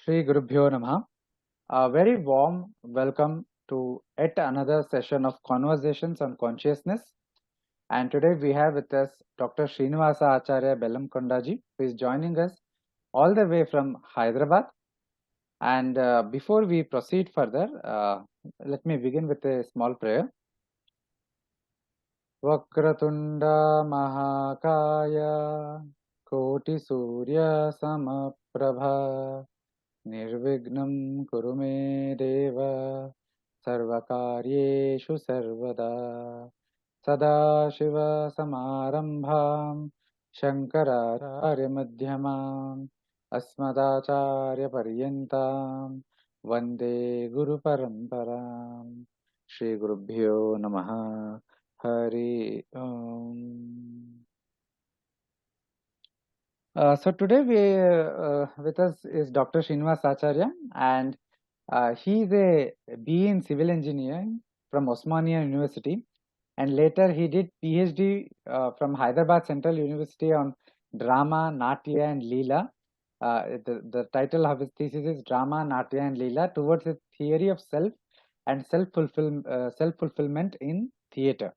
Shri Gurubhyo Namaha. A very warm welcome to yet another session of Conversations on Consciousness. And today we have with us Dr. Srinivasa Acharya Bellamkondaji, who is joining us all the way from Hyderabad. And before we proceed further, let me begin with a small prayer. Vakratunda Mahakaya Koti Surya Samaprabha Nirvignam Kurume Deva Sarvakaryeshu Sarvada Sadashiva Samarambham Shankaracharya Madhyamam Asmadacharya Paryantam Vande Guru Paramparam Shri Gurubhyo Namaha Hari Om. So today with us is Dr. Srinivasa Acharya, and he is a BE in civil engineering from Osmania University, and later he did Ph.D. From Hyderabad Central University on drama, Natya and Lila. The title of his thesis is Drama, Natya and Lila towards a theory of self and self-fulfillment in theatre.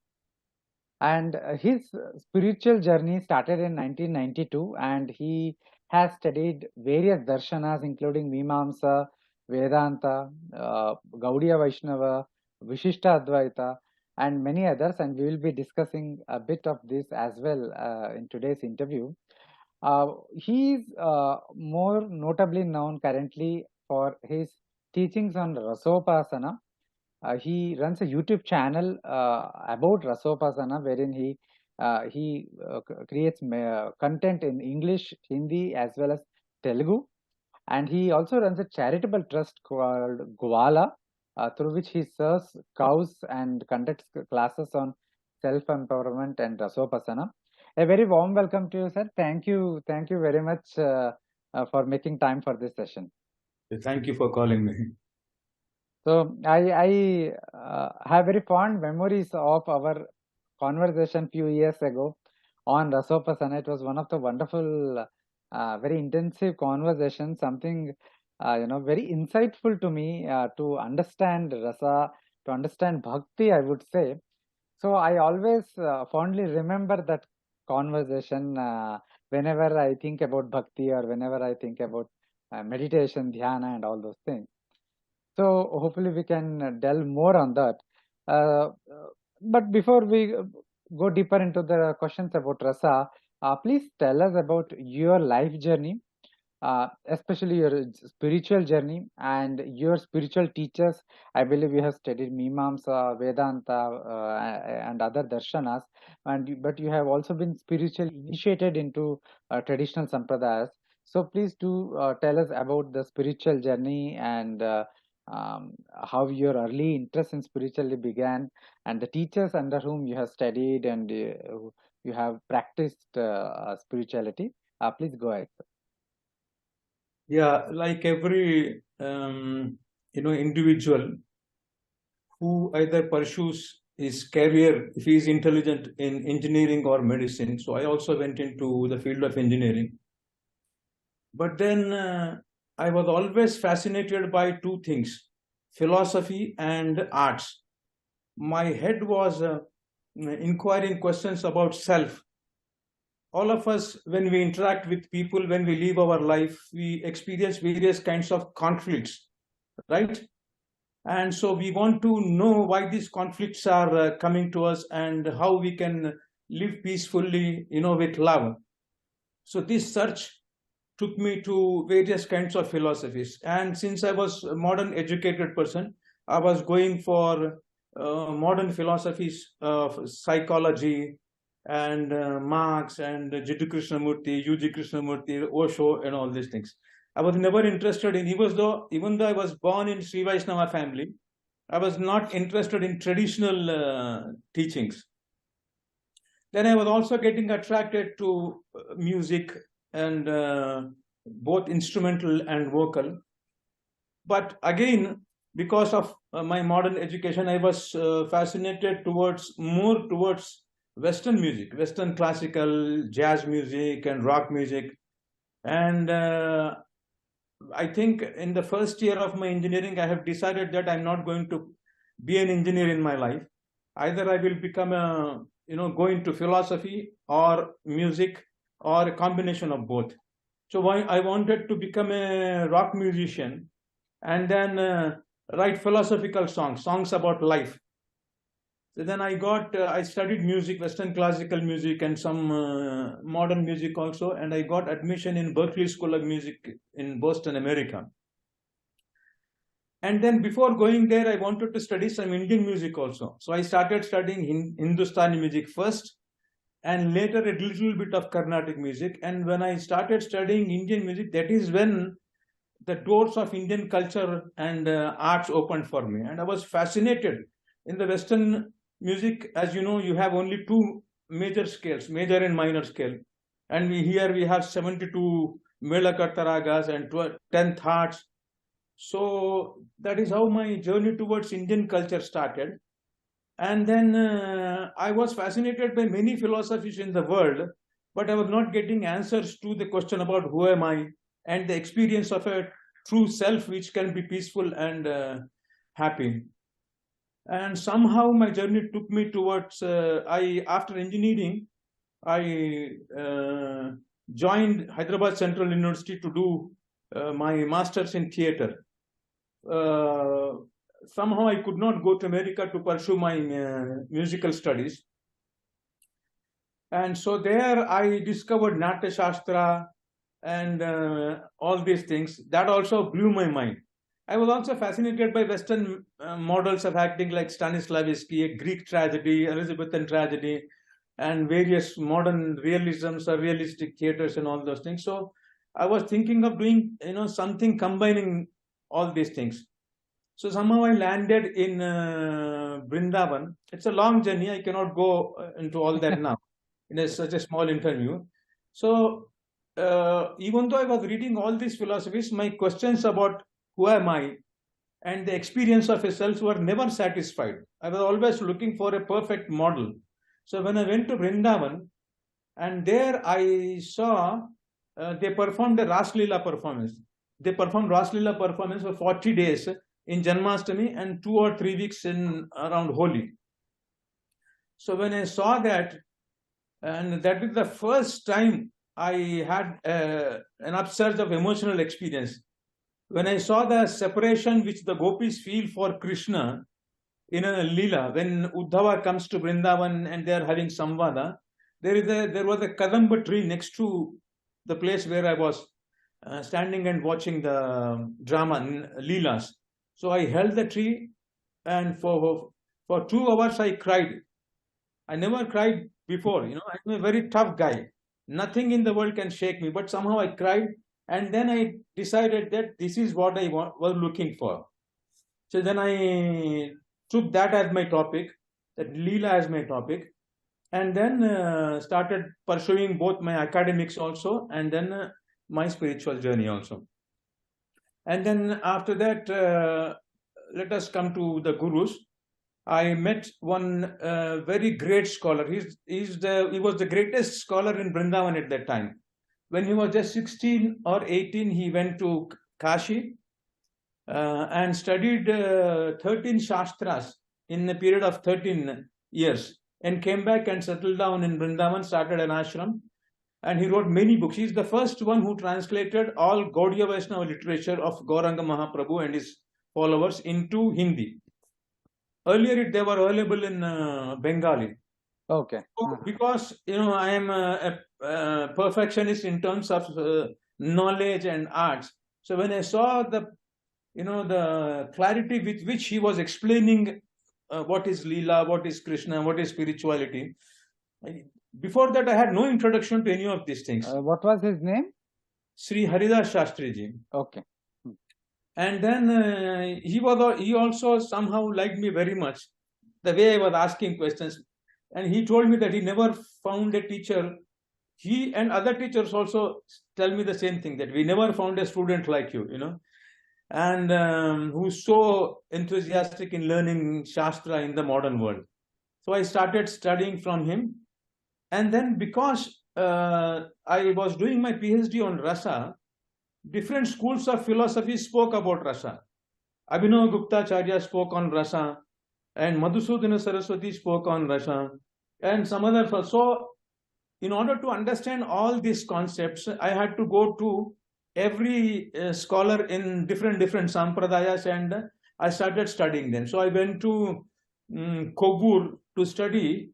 And his spiritual journey started in 1992, and he has studied various darshanas including Mimamsa, Vedanta, Gaudiya Vaishnava, Vishistadvaita, and many others, and we will be discussing a bit of this as well in today's interview. He is more notably known currently for his teachings on Rasopasana. He runs a YouTube channel about Rasopasana, wherein he creates content in English, Hindi, as well as Telugu, and he also runs a charitable trust called GVALA, through which he serves cows and conducts classes on self-empowerment and Rasopasana. A very warm welcome to you, sir. Thank you very much for making time for this session. Thank you for calling me. So I have very fond memories of our conversation few years ago on Rasopasana. It was one of the wonderful, very intensive conversations, something very insightful to me to understand Rasa, to understand bhakti, I would say. So I always fondly remember that conversation whenever I think about bhakti or whenever I think about meditation, dhyana, and all those things. So hopefully we can delve more on that. But before we go deeper into the questions about Rasa, please tell us about your life journey, especially your spiritual journey and your spiritual teachers. I believe you have studied Mimamsa, Vedanta, and other darshanas, but you have also been spiritually initiated into traditional sampradayas. So please do tell us about the spiritual journey and how your early interest in spirituality began, and the teachers under whom you have studied and you have practiced spirituality. Please go ahead, sir. Yeah, like every individual who either pursues his career, if he is intelligent in engineering or medicine. So I also went into the field of engineering. But then I was always fascinated by two things: philosophy and arts. My head was inquiring questions about self. All of us, when we interact with people, when we live our life, we experience various kinds of conflicts, right? And so we want to know why these conflicts are coming to us and how we can live peacefully, with love. So this search took me to various kinds of philosophies. And since I was a modern educated person, I was going for modern philosophies of psychology, and Marx and Jiddu Krishnamurti, U.G. Krishnamurti, Osho, and all these things. I was never interested in, even though I was born in Sri Vaishnava family, I was not interested in traditional teachings. Then I was also getting attracted to music and both instrumental and vocal. But again, because of my modern education, I was fascinated more towards Western music, Western classical, jazz music, and rock music. And I think in the first year of my engineering, I have decided that I'm not going to be an engineer in my life. Either I will become go into philosophy or music or a combination of both. So I wanted to become a rock musician and then write philosophical songs about life. So then I studied music, Western classical music and some modern music also, and I got admission in Berklee School of Music in Boston, America. And then before going there, I wanted to study some Indian music also. So I started studying Hindustani music first, and later a little bit of Carnatic music. And when I started studying Indian music, that is when the doors of Indian culture and arts opened for me. And I was fascinated. In the Western music, as you know, you have only two major scales, major and minor scale. And here we have 72 Melakarta ragas and 10 thats. So that is how my journey towards Indian culture started. And then I was fascinated by many philosophies in the world, but I was not getting answers to the question about who am I and the experience of a true self which can be peaceful and happy. And somehow my journey took me towards, after engineering, I joined Hyderabad Central University to do my master's in theatre. Somehow I could not go to America to pursue my musical studies. And so there I discovered Natya Shastra and all these things. That also blew my mind. I was also fascinated by Western models of acting like Stanislavski, a Greek tragedy, Elizabethan tragedy, and various modern realisms or realistic theaters and all those things. So I was thinking of doing, something combining all these things. So somehow I landed in Vrindavan. It's a long journey. I cannot go into all that now in such a small interview. So even though I was reading all these philosophies, my questions about who am I and the experience of a self were never satisfied. I was always looking for a perfect model. So when I went to Vrindavan, and there I saw they performed a Ras Leela performance. They performed Ras Leela performance for 40 days in Janmashtami and 2 or 3 weeks in around Holi. So when I saw that, and that is the first time I had an upsurge of emotional experience. When I saw the separation which the gopis feel for Krishna in a Leela, when Uddhava comes to Vrindavan and they are having Samvada, there was a Kadamba tree next to the place where I was standing and watching the drama, Leelas. So I held the tree, and for 2 hours I cried. I never cried before, I'm a very tough guy. Nothing in the world can shake me, but somehow I cried, and then I decided that this is what I was looking for. So then I took that as my topic, that Leela as my topic, and then started pursuing both my academics also, and then my spiritual journey also. And then after that, let us come to the gurus. I met one very great scholar. He was the greatest scholar in Vrindavan at that time. When he was just 16 or 18, he went to Kashi and studied 13 Shastras in a period of 13 years, and came back and settled down in Vrindavan, started an ashram, and he wrote many books. He is the first one who translated all Gaudiya Vaishnava literature of Gauranga Mahaprabhu and his followers into Hindi. Earlier, they were available in Bengali. Okay. So, because I am a perfectionist in terms of knowledge and arts. So when I saw the clarity with which he was explaining what is Leela, what is Krishna, what is spirituality. Before that, I had no introduction to any of these things. What was his name? Sri Haridas Shastriji. Okay. And then he also somehow liked me very much, the way I was asking questions. And he told me that he never found a teacher. He and other teachers also tell me the same thing, that we never found a student like you, and who's so enthusiastic in learning Shastra in the modern world. So I started studying from him. And then because I was doing my Ph.D. on Rasa, different schools of philosophy spoke about Rasa. Abhinav Guptacharya spoke on Rasa, and Madhusudana Saraswati spoke on Rasa, and some other. So, in order to understand all these concepts, I had to go to every scholar in different sampradayas, and I started studying them. So I went to Kobur to study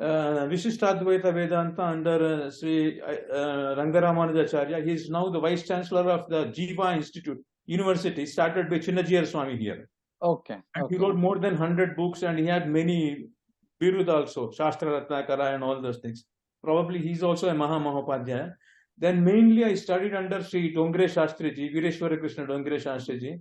Vishistadvaita Vedanta under Sri Rangaramanujaacharyulu. He is now the Vice Chancellor of the GVALA Institute University, started by Chinnajiyar Swami here. Okay. And he wrote more than 100 books, and he had many birud also, Shastra Ratnakara and all those things. Probably he's also a Mahamahopadhyaya. Then mainly I studied under Sri Dongre Shastriji, Vireshwara Krishna Dongre Shastriji.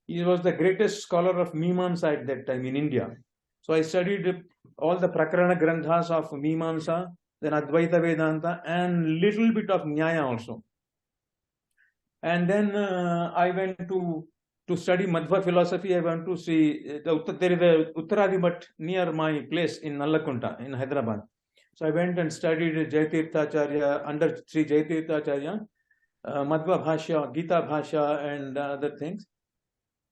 He was the greatest scholar of Mimamsa at that time in India. So I studied all the Prakarana Granthas of Mimamsa, then Advaita Vedanta, and little bit of Nyaya also. And then I went to study Madhva philosophy. I went to see there is a Uttaradimat near my place in Nallakunta in Hyderabad. So I went and studied Jayateerthachar under Sri Jayateerthachar, Madhva Bhashya, Gita Bhashya, and other things.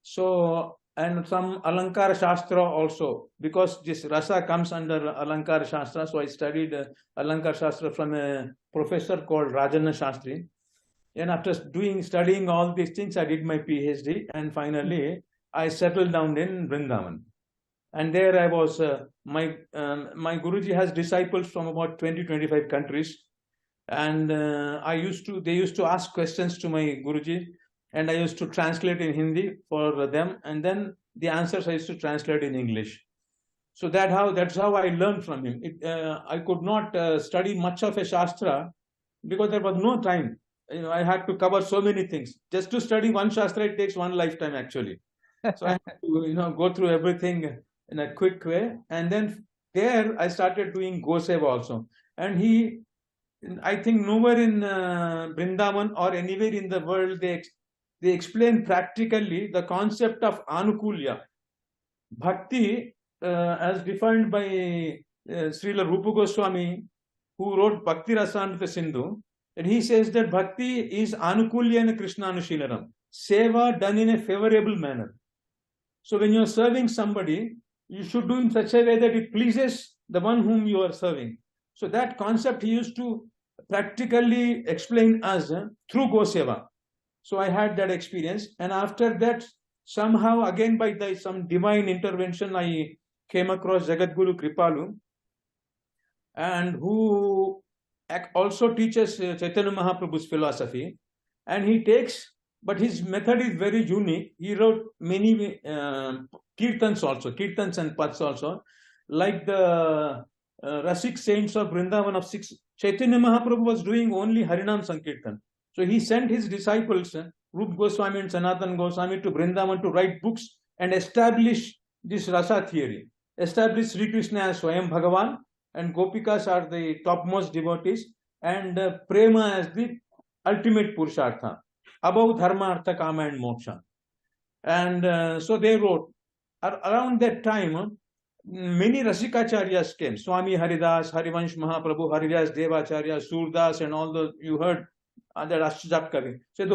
So, and some Alankara Shastra also, because this Rasa comes under Alankara Shastra. So I studied Alankara Shastra from a professor called Rajanna Shastri. And after studying all these things, I did my Ph.D. and finally I settled down in Vrindavan. And there I was, my Guruji has disciples from about 20-25 countries. And they used to ask questions to my Guruji, and I used to translate in Hindi for them. And then the answers I used to translate in English. So that's how I learned from him. I could not study much of a Shastra because there was no time. I had to cover so many things. Just to study one Shastra, it takes one lifetime actually. So I had to, go through everything in a quick way. And then there I started doing Goseva also. And I think nowhere in Vrindavan or anywhere in the world they explain practically the concept of Anukulya. Bhakti, as defined by Srila Rupa Goswami, who wrote Bhakti Rasamrita Sindhu, and he says that Bhakti is Anukulyana Krishnanushilaram, seva done in a favorable manner. So when you are serving somebody, you should do in such a way that it pleases the one whom you are serving. So that concept he used to practically explain us through Goseva. So I had that experience, and after that, somehow again by some divine intervention, I came across Jagadguru Kripalu, and who also teaches Chaitanya Mahaprabhu's philosophy, and but his method is very unique. He wrote many kirtans and paths also, like the Rasik saints of Vrindavan of 6. Chaitanya Mahaprabhu was doing only Harinam Sankirtan. So he sent his disciples, Rup Goswami and Sanatan Goswami, to Vrindavan to write books and establish this Rasa theory. Establish Sri Krishna as Swayam Bhagavan, and Gopikas are the topmost devotees, and Prema as the ultimate purushartha, above dharma, artha, kama and moksha. And so they wrote. Around that time, many Rasikacharyas came. Swami Haridas, Harivansh Mahaprabhu, Haridas Devacharya, Surdas, and all those you heard. That Ashtajap Kavi. So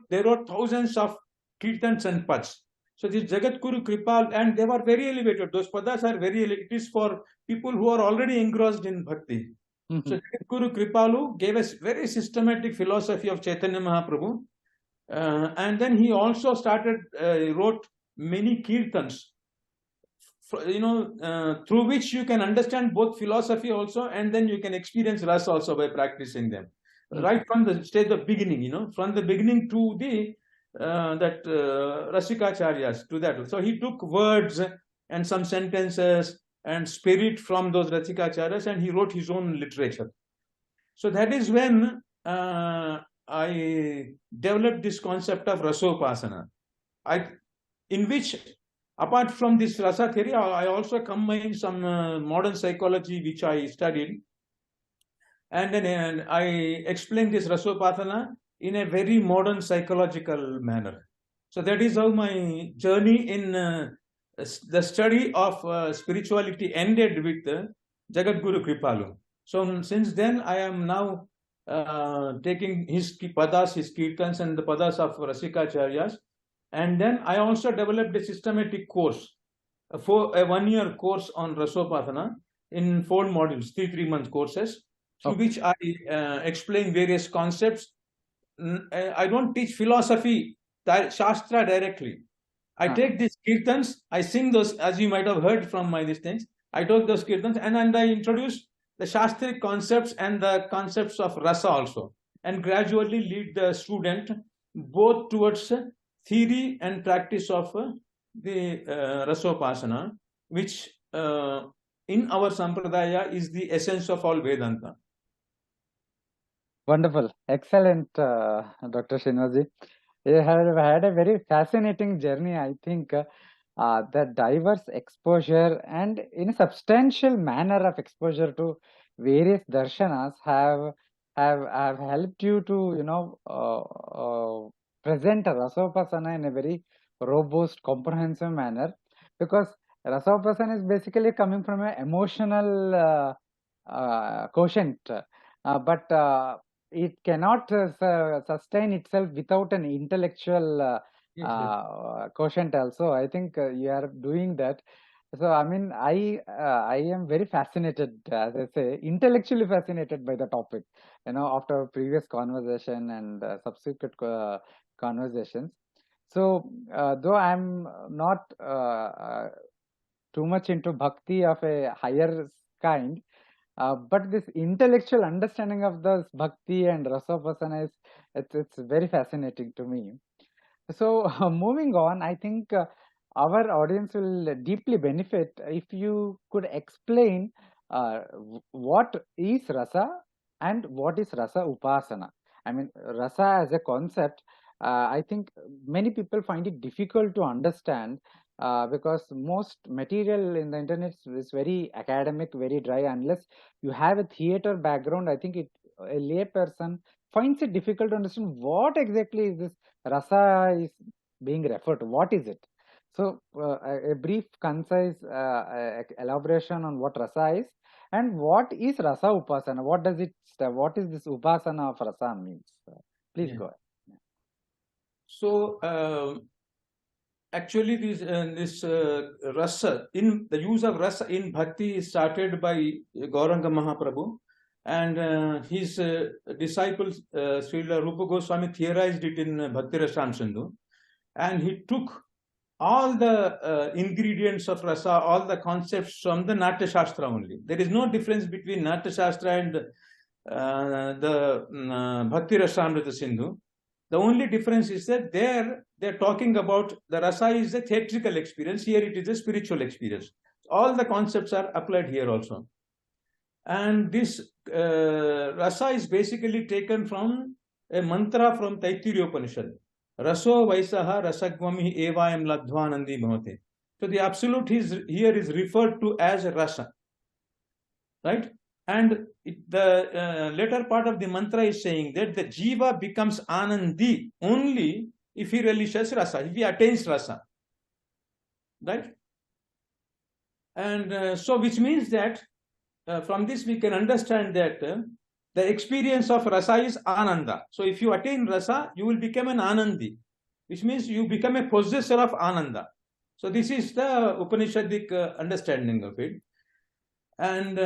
they wrote thousands of kirtans and pads. So this Jagadguru Kripalu, and they were very elevated. Those padas are very elevated. It is for people who are already engrossed in bhakti. Mm-hmm. So Jagadguru Kripalu gave us very systematic philosophy of Chaitanya Mahaprabhu. And then he also wrote many kirtans, through which you can understand both philosophy also, and then you can experience Rasa also by practicing them. Right from the stage of beginning, from the beginning to the Rasikacharyas, to that. So he took words and some sentences and spirit from those Rasikacharyas, and he wrote his own literature. So that is when I developed this concept of Rasopasana, in which, apart from this Rasa theory, I also combined some modern psychology which I studied. And then I explained this Rasopasana in a very modern psychological manner. So that is how my journey in the study of spirituality ended with Jagadguru Kripalu. So since then, I am now taking his padas, his kirtans, and the padas of Rasikacharyas. And then I also developed a systematic course, a 1-year course on Rasopasana in 4 modules, 3 month courses, through which I explain various concepts. I don't teach philosophy, Shastra directly. I take these kirtans, I sing those, as you might have heard from these things. I took those kirtans and I introduce the Shastric concepts and the concepts of Rasa also, and gradually lead the student both towards theory and practice of the Rasopasana, which in our Sampradaya is the essence of all Vedanta. Wonderful. Excellent, Dr. Srinivasa. You have had a very fascinating journey, I think. The diverse exposure and in a substantial manner of exposure to various darshanas have helped you to present Rasopasana in a very robust, comprehensive manner, because Rasopasana is basically coming from an emotional quotient, but it cannot sustain itself without an intellectual quotient also. I think you are doing that. So I mean, I am very fascinated, as I say, intellectually fascinated by the topic, after previous conversation and subsequent conversations. So though I'm not too much into bhakti of a higher kind, but this intellectual understanding of this bhakti and rasopasana it's very fascinating to me. So moving on, I think our audience will deeply benefit if you could explain what is rasa and what is rasa upasana. I mean, rasa as a concept, I think many people find it difficult to understand, because most material in the internet is very academic, very dry. Unless you have a theater background, I think a lay person finds it difficult to understand what exactly is this rasa is being referred to. What is it? So a brief, concise elaboration on what rasa is and what is rasa upasana. What does it? What is this upasana of rasa means? Please go ahead. So actually, this rasa, in the use of rasa in bhakti is started by Gauranga Mahaprabhu, and his disciples, Srila Rupa Goswami, theorized it in Bhakti Rasam Sindhu, and he took all the ingredients of rasa, all the concepts from the Natya Shastra only. There is no difference between Natya Shastra and the Bhakti Rasamrita Sindhu. The only difference is that they're talking about the rasa is a theatrical experience. Here it is a spiritual experience. All the concepts are applied here also. And this rasa is basically taken from a mantra from Taittiriya Upanishad. Raso Vaisaha Rasagvami Evayam Ladhvanandi Bhavate. So the absolute here is referred to as rasa. Right? And the later part of the mantra is saying that the jiva becomes anandi only if he relishes rasa, if he attains rasa. Right? And so which means that from this we can understand that the experience of rasa is ananda. So if you attain rasa, you will become an anandi, which means you become a possessor of ananda. So this is the Upanishadic understanding of it. And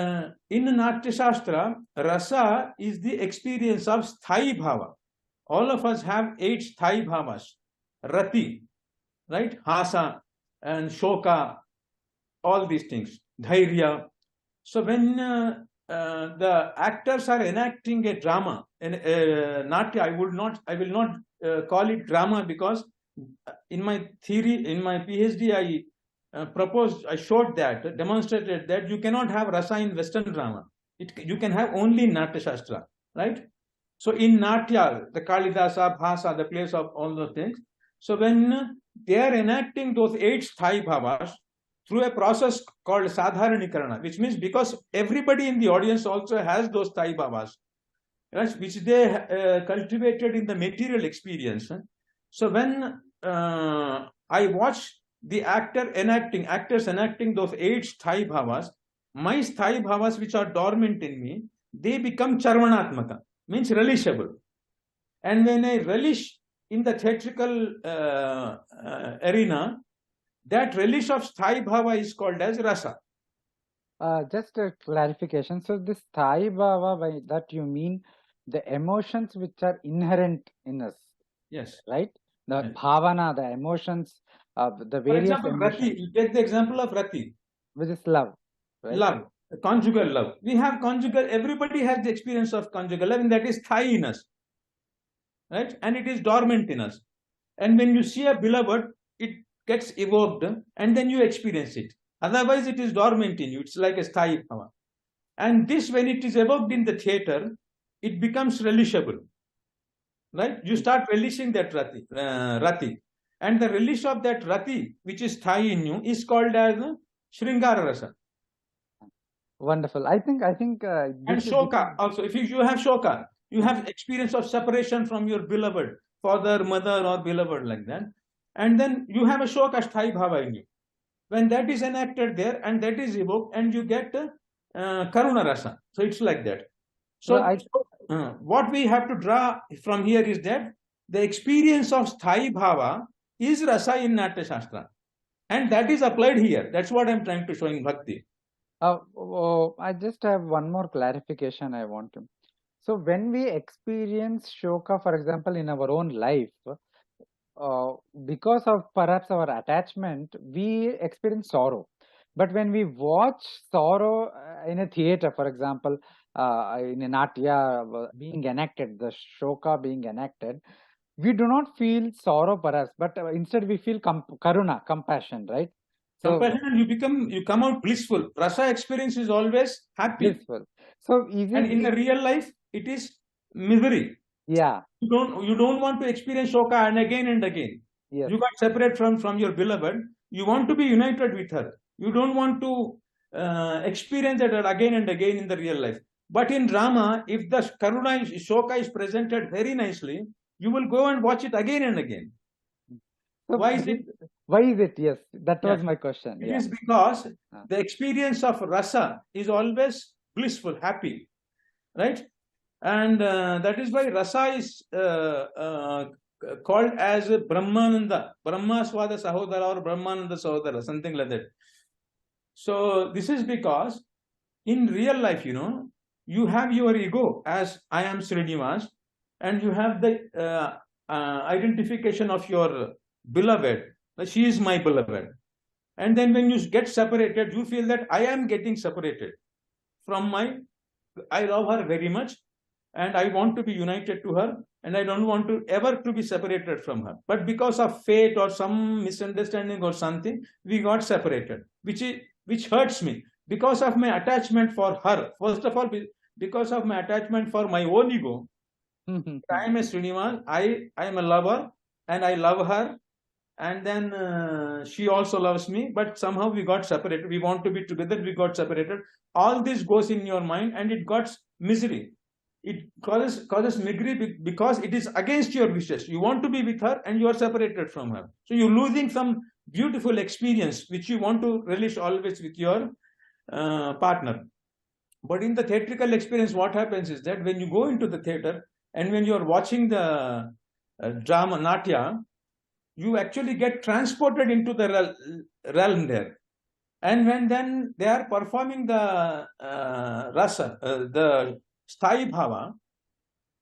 in Natya Shastra, rasa is the experience of sthai bhava. All of us have 8 sthai bhavas. Rati, right? Hasa and shoka, all these things. Dhairya. So when the actors are enacting a drama, Natya, I will not call it drama, because in my theory, in my Ph.D, I showed that, demonstrated that you cannot have rasa in Western drama. You can have only Natya Shastra, right? So in Natya, the Kalidasa, Bhasa, the place of all those things. So when they are enacting those 8 sthai bhavas through a process called sadharanikarana, which means because everybody in the audience also has those sthai bhavas, right, which they cultivated in the material experience. So when I watch the actors enacting those 8 sthai bhavas, my sthai bhavas which are dormant in me, they become charvanatmaka. means relishable. And when I relish in the theatrical arena, that relish of sthai bhava is called as rasa. Just a clarification. So this sthai bhava, by that you mean the emotions which are inherent in us. Yes. Right? The Yes. bhavana, the emotions, the For various example, emotions. rati. You take the example of rati. Which is love. Right? Love, conjugal love. We have conjugal, everybody has the experience of conjugal love, and that is sthai in us. Right? And it is dormant in us. And when you see a beloved, it gets evoked, and then you experience it. Otherwise, it is dormant in you. It's like a sthai bhava. And this, when it is evoked in the theater, it becomes relishable. Right? You start relishing that rati. And the relish of that rati, which is sthai in you, is called as Sringara Rasa. Wonderful. I think and shoka also. If you have shoka, you have experience of separation from your beloved, father, mother, or beloved, like that. And then you have a shoka sthai bhava in you. When that is enacted there and that is evoked, and you get karuna rasa. So it's like that. So what we have to draw from here is that the experience of sthai bhava is rasa in Natya Shastra. And that is applied here. That's what I'm trying to show in bhakti. I just have one more clarification I want to. So when we experience shoka, for example, in our own life, because of perhaps our attachment, we experience sorrow. But when we watch sorrow in a theater, for example, in a Natya being enacted, the shoka being enacted, we do not feel sorrow perhaps, but instead we feel karuna, compassion, right? So, compassion, you come out blissful. Rasa experience is always happy. Blissful. So and in the real life, it is misery. Yeah. You don't want to experience shoka and again. Yes. You got separate from your beloved. You want to be united with her. You don't want to experience that again and again in the real life. But in drama, if the karuna shoka is presented very nicely, you will go and watch it again and again. So why is it? Yes, that was my question. It is because the experience of rasa is always blissful, happy, right? And that is why rasa is called as Brahmananda, Brahma Swada Sahodara or Brahmananda Sahodara, something like that. So this is because in real life, you have your ego as I am Srinivasa, and you have the identification of your beloved. She is my beloved. And then when you get separated, you feel that I am getting separated from I love her very much, and I want to be united to her, and I don't want to ever to be separated from her. But because of fate or some misunderstanding or something, we got separated, which hurts me. Because of my attachment for her, first of all, because of my attachment for my own ego, I am a Srinivasa, I am a lover, and I love her, and then she also loves me, but somehow we got separated. We want to be together, we got separated. All this goes in your mind, and it got misery. It causes misery because it is against your wishes. You want to be with her, and you are separated from her. So you're losing some beautiful experience, which you want to relish always with your partner. But in the theatrical experience, what happens is that when you go into the theater, and when you are watching the drama, Natya, you actually get transported into the realm there. And when then they are performing the rasa, the sthai bhava,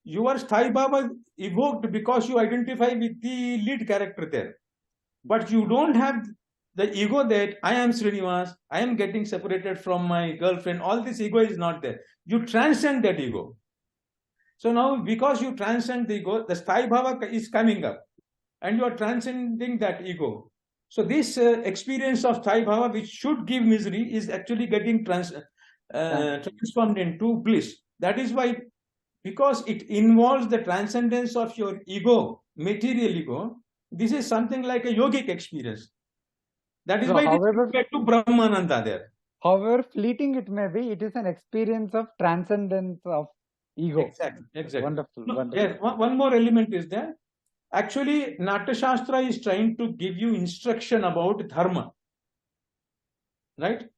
your sthai bhava evoked because you identify with the lead character there. But you don't have the ego that I am Srinivasa, I am getting separated from my girlfriend. All this ego is not there. You transcend that ego. So now, because you transcend the ego, the sthai bhava is coming up, and you are transcending that ego. So this experience of sthai bhava, which should give misery, is actually getting transformed into bliss. That is why, because it involves the transcendence of your ego, material ego, this is something like a yogic experience. That is why we get to Brahmananda there. However fleeting it may be, it is an experience of transcendence of ego. Exactly. Wonderful. Yes, one more element is there. Actually, Natya Shastra is trying to give you instruction about dharma. Right?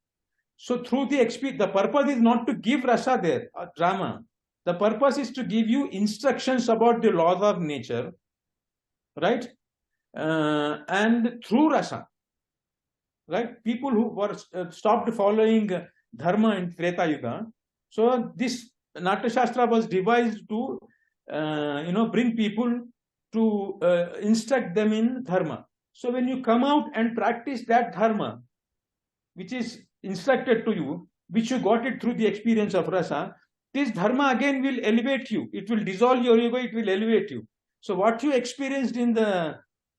So through the purpose is not to give rasa there, drama. The purpose is to give you instructions about the laws of nature, right? And through rasa, right? People who were stopped following dharma in Treta Yuga. So this Natya Shastra was devised to, bring people to instruct them in dharma. So when you come out and practice that dharma, which is instructed to you, which you got it through the experience of rasa, this dharma again will elevate you. It will dissolve your ego, it will elevate you. So what you experienced in the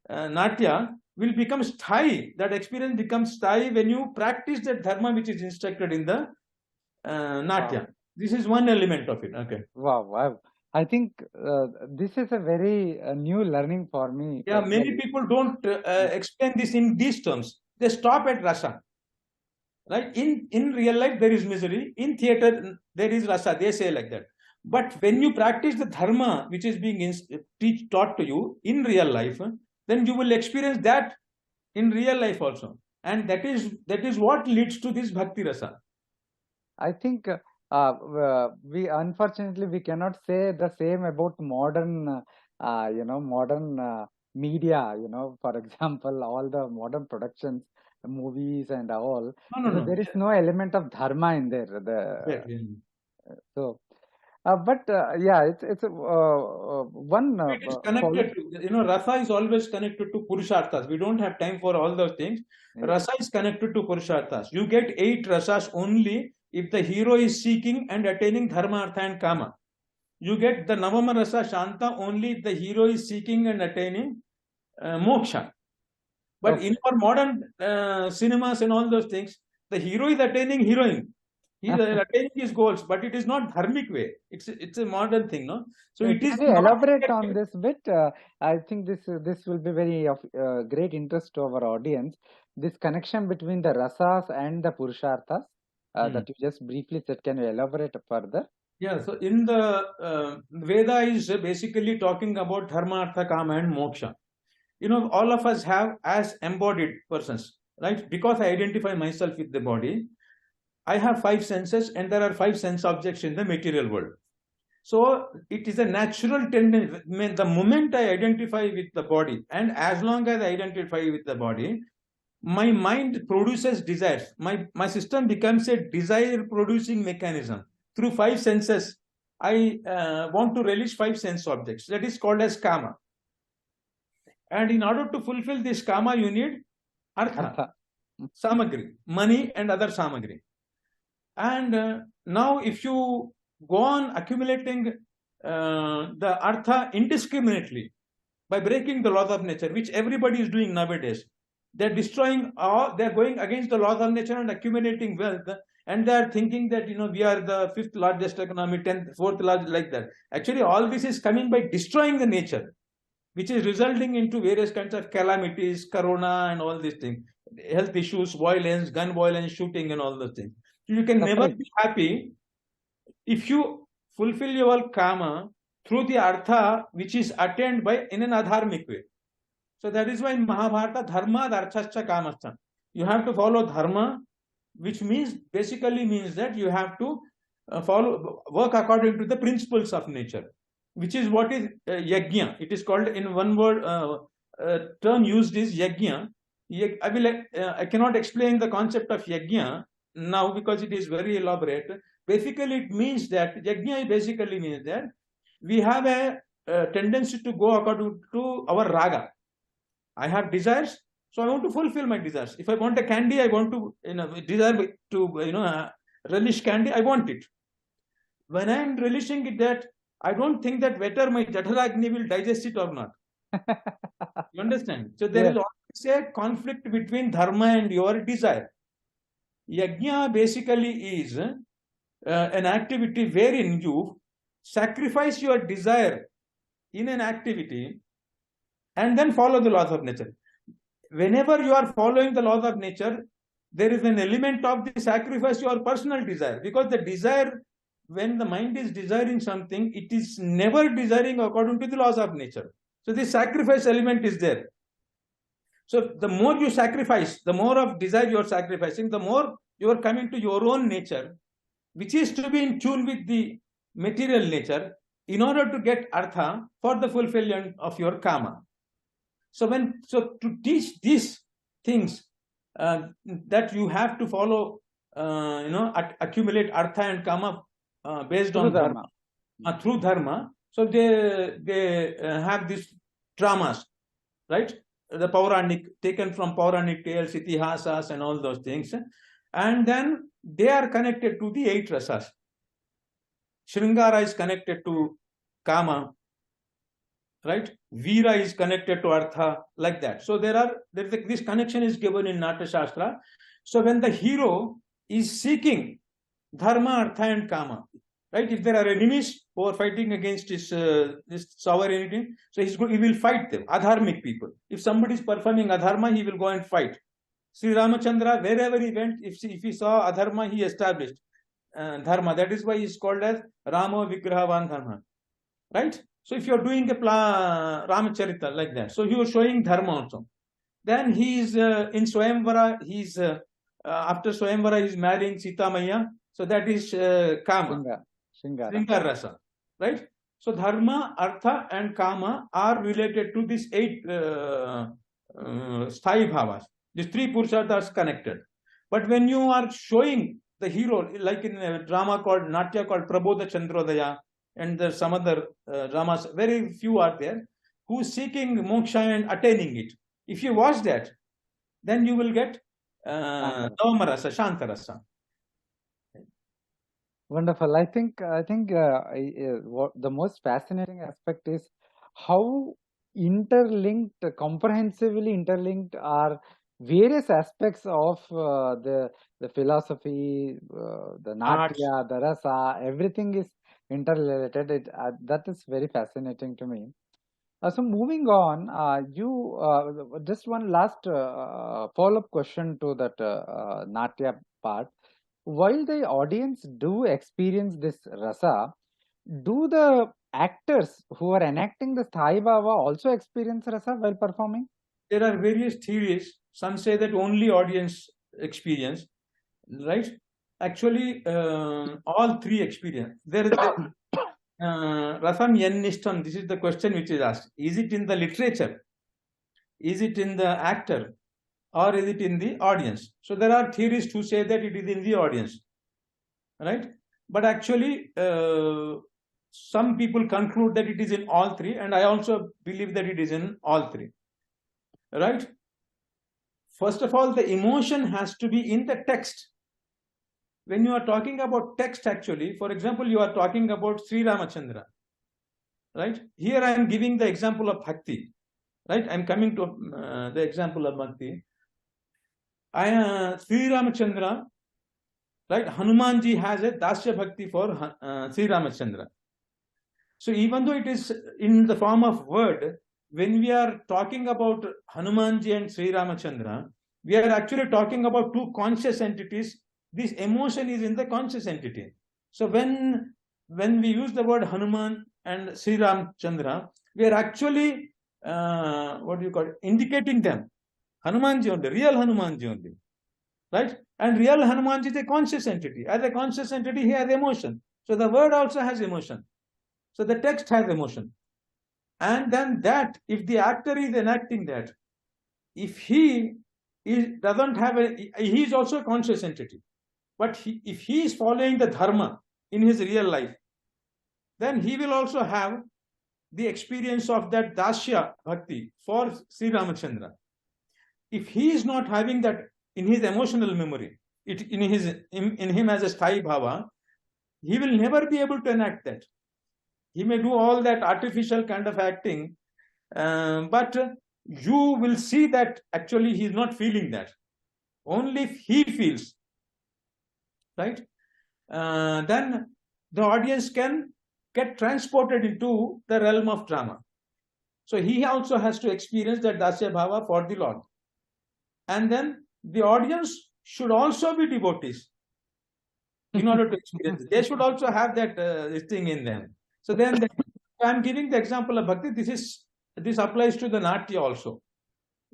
Natya will become sthayi. That experience becomes sthayi when you practice that dharma which is instructed in the Natya. Wow. This is one element of it. Okay. Wow, wow. I think this is a very new learning for me. Yeah, many people don't explain this in these terms. They stop at rasa. Right? In real life, there is misery. In theater, there is rasa. They say like that. But when you practice the dharma, which is being taught to you in real life, then you will experience that in real life also. And that is what leads to this bhakti rasa. I think we unfortunately we cannot say the same about modern, modern media. For example, all the modern productions, movies and all. No. There is no element of dharma in there. So. Yeah, it's one. It is connected to, rasa is always connected to purusharthas. We don't have time for all those things. Yeah. Rasa is connected to purusharthas. You get 8 rasas only if the hero is seeking and attaining dharma, artha and kama. You get the Navama rasa shanta only if the hero is seeking and attaining moksha. But okay. In our modern cinemas and all those things, the hero is attaining heroine. He is attaining his goals, but it is not dharmic way. It's a modern thing, no? So it is. Can you elaborate on this bit? I think this will be very of great interest to our audience. This connection between the rasas and the purusharthas that you just briefly said. Can you elaborate further? Yeah. So in the Veda is basically talking about dharma, artha, kama, and moksha. All of us have as embodied persons, right? Because I identify myself with the body. I have 5 senses and there are 5 sense objects in the material world. So it is a natural tendency. The moment I identify with the body, and as long as I identify with the body, my mind produces desires. My system becomes a desire producing mechanism. Through 5 senses, I want to relish 5 sense objects. That is called as kama. And in order to fulfill this kama, you need artha. Samagri, money and other samagri. And now if you go on accumulating the artha indiscriminately by breaking the laws of nature, which everybody is doing nowadays, they're destroying they're going against the laws of nature and accumulating wealth, and they're thinking that we are the 5th largest economy, 10th, 4th largest, like that. Actually, all this is coming by destroying the nature, which is resulting into various kinds of calamities, corona and all these things, health issues, violence, gun violence, shooting and all those things. You can never be happy if you fulfill your kama through the artha which is attained by in an adharmic way. So that is why in Mahabharata, dharma dharchascha kamascha. You have to follow dharma, which basically means that you have to work according to the principles of nature, which is what is yajna. It is called, in one word, term used is yajna. I cannot explain the concept of yajna now because it is very elaborate. Basically, it means that yajna basically means that we have a tendency to go according to our raga. I have desires, so I want to fulfill my desires. If I want a candy, I want to desire to relish candy. I want it. When I am relishing it, that I don't think that whether my Jatharagni will digest it or not. You understand? So there is always a conflict between dharma and your desire. Yajna basically is an activity wherein you sacrifice your desire in an activity and then follow the laws of nature. Whenever you are following the laws of nature, there is an element of the sacrifice your personal desire, because the desire, when the mind is desiring something, it is never desiring according to the laws of nature. So the sacrifice element is there. So the more you sacrifice, the more of desire you are sacrificing, the more you are coming to your own nature, which is to be in tune with the material nature in order to get artha for the fulfillment of your kama. So to teach these things, that you have to follow, accumulate artha and kama based on dharma. Through dharma. So they have these dramas, right? The Pauranic, taken from Pauranic tales, itihasas and all those things. And then they are connected to the 8 rasas. Shringara is connected to kama, right? Veera is connected to artha, like that. So this connection is given in Natya Shastra. So when the hero is seeking dharma, artha and kama, right? If there are enemies who are fighting against his this sovereignty, so he will fight them, adharmic people. If somebody is performing adharma, he will go and fight. Sri Ramachandra, wherever he went, if he saw adharma, he established dharma. That is why he is called as Rama Vigrahavan Dharma, right? So if you are doing a Ramacharita like that, so he was showing dharma also. Then he is in Swayamvara, he's after Swayamvara, he is marrying Sita Maya. So that is kama. Shringar Rasa, right? So dharma, artha and kama are related to these 8 sthai bhavas. These 3 purusharthas connected. But when you are showing the hero, like in a drama called Natya called Prabodha Chandrodaya, and there's some other dramas, very few are there, who is seeking moksha and attaining it. If you watch that, then you will get Navamarasa, Shantarasa. Wonderful. I think what the most fascinating aspect is how interlinked, comprehensively interlinked are various aspects of the philosophy, the Natya, the Rasa. Everything is interrelated. That is very fascinating to me. So moving on, just one last follow-up question to that Natya part. While the audience do experience this rasa, do the actors who are enacting the Sthai Bhava also experience rasa while performing? There are various theories. Some say that only audience experience, right? Actually, all 3 experience. There is Rasam Yannishtam. This is the question which is asked. Is it in the literature? Is it in the actor? Or is it in the audience? So there are theorists who say that it is in the audience, right? But actually, some people conclude that it is in all 3, and I also believe that it is in all 3, right? First of all, the emotion has to be in the text. When you are talking about text, actually, for example, you are talking about Sri Ramachandra, right? Here I am giving the example of bhakti, right? I am coming to the example of bhakti. Sri Ramachandra, right? Hanumanji has a Dasya Bhakti for Sri Ramachandra. So even though it is in the form of word, when we are talking about Hanumanji and Sri Ramachandra, we are actually talking about 2 conscious entities. This emotion is in the conscious entity. So when we use the word Hanuman and Sri Ramachandra, we are actually indicating them. Hanumanji only, real Hanumanji only, right? And real Hanumanji is a conscious entity. As a conscious entity, he has emotion. So the word also has emotion. So the text has emotion. And then that, if the actor is enacting that, if he doesn't have he is also a conscious entity. But if he is following the dharma in his real life, then he will also have the experience of that Dasya Bhakti for Sri Ramachandra. If he is not having that in his emotional memory, in him as a Sthai Bhava, he will never be able to enact that. He may do all that artificial kind of acting, but you will see that actually he is not feeling that. Only if he feels, right? Then the audience can get transported into the realm of drama. So he also has to experience that Dasya Bhava for the Lord. And then the audience should also be devotees in order to experience it. They should also have that this thing in them. So then I'm giving the example of bhakti. This applies to the Natya also.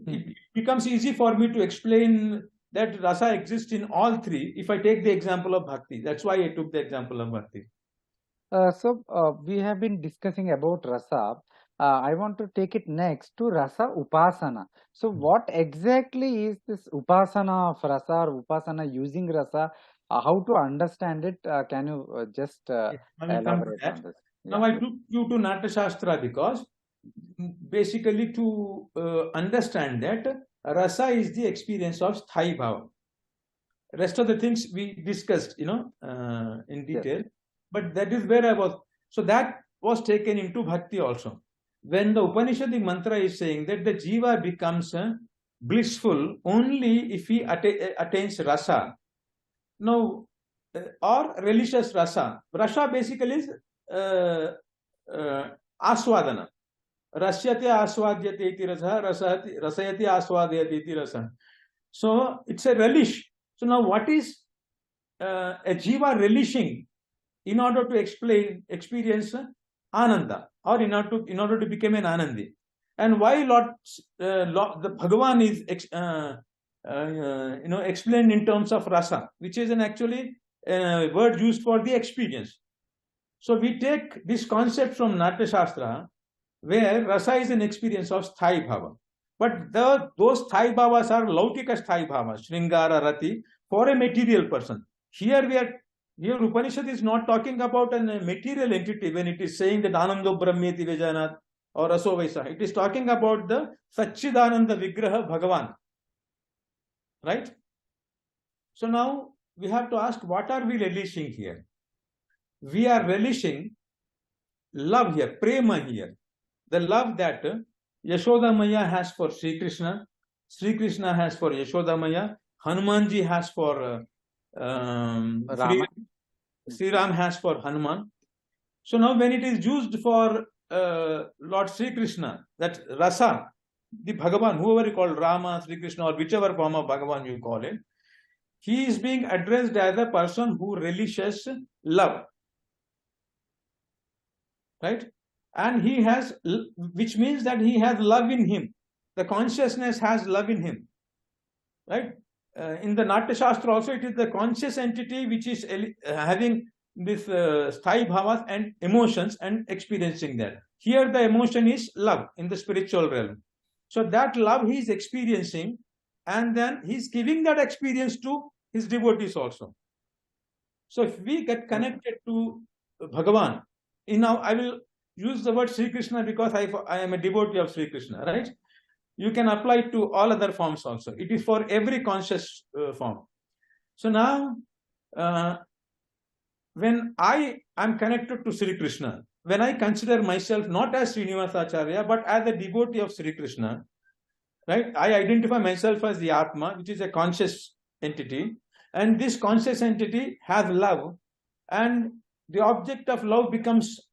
It becomes easy for me to explain that rasa exists in all 3 if I take the example of bhakti. That's why I took the example of bhakti. We have been discussing about rasa. I want to take it next to rasa upasana. So what exactly is this upasana of rasa or upasana using rasa? How to understand it? Can you just I will come to elaborate that. on this? Now I took you to Natya Shastra because basically to understand that rasa is the experience of sthai bhava. Rest of the things we discussed, in detail, but that is where I was. So that was taken into bhakti also. When the Upanishadic mantra is saying that the jiva becomes blissful only if he attains rasa. Now, or religious rasa. Rasa basically is aswadana. Rasyate aswadyate iti rasa, rasayati aswadyate iti rasa. So it's a relish. So now what is a jiva relishing in order to experience ananda, or in order to become an anandi? And why the Bhagavan is explained in terms of rasa, which is an actually word used for the experience. So we take this concept from Natya Shastra, where rasa is an experience of sthai bhava. But those sthai bhavas are laukika sthai bhavas, Sringara, Rati, for a material person. Here Upanishad is not talking about a material entity when it is saying that Anando Brahmeti Vijayanat or Raso Vaisa. It is talking about the Satchidananda Vigraha Bhagavan. Right? So now we have to ask, what are we relishing here? We are relishing love here, prema here. The love that Yashoda Maya has for Sri Krishna, Sri Krishna has for Yashoda Maya, Hanumanji has for Sri Ram has for Hanuman. So now when it is used for Lord Sri Krishna, that rasa, the Bhagavan, whoever you call Rama, Sri Krishna, or whichever form of Bhagavan you call it, he is being addressed as a person who relishes love. Right? And he has, which means that he has love in him. The consciousness has love in him. Right? In the Natya Shastra also, it is the conscious entity which is having this sthai bhavas and emotions and experiencing that. Here the emotion is love in the spiritual realm. So that love he is experiencing, and then he is giving that experience to his devotees also. So if we get connected to Bhagavan, now I will use the word Sri Krishna because I am a devotee of Sri Krishna, right? You can apply it to all other forms also. It is for every conscious form. So now, when I am connected to Sri Krishna, when I consider myself not as Srinivasa Acharya, but as a devotee of Sri Krishna, right? I identify myself as the Atma, which is a conscious entity, and this conscious entity has love, and the object of love becomes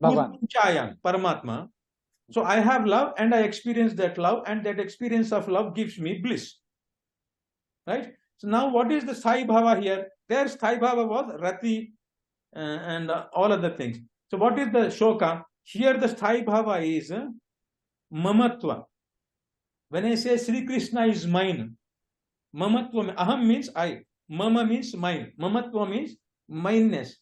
Chayam, Paramatma. So I have love and I experience that love, and that experience of love gives me bliss. Right? So now what is the sthai bhava here? Their sthai bhava was rati and all other things. So what is the shoka? Here the sthai bhava is mamatva. When I say Sri Krishna is mine, mamatva, aham means I, mama means mine, mamatva means mineness.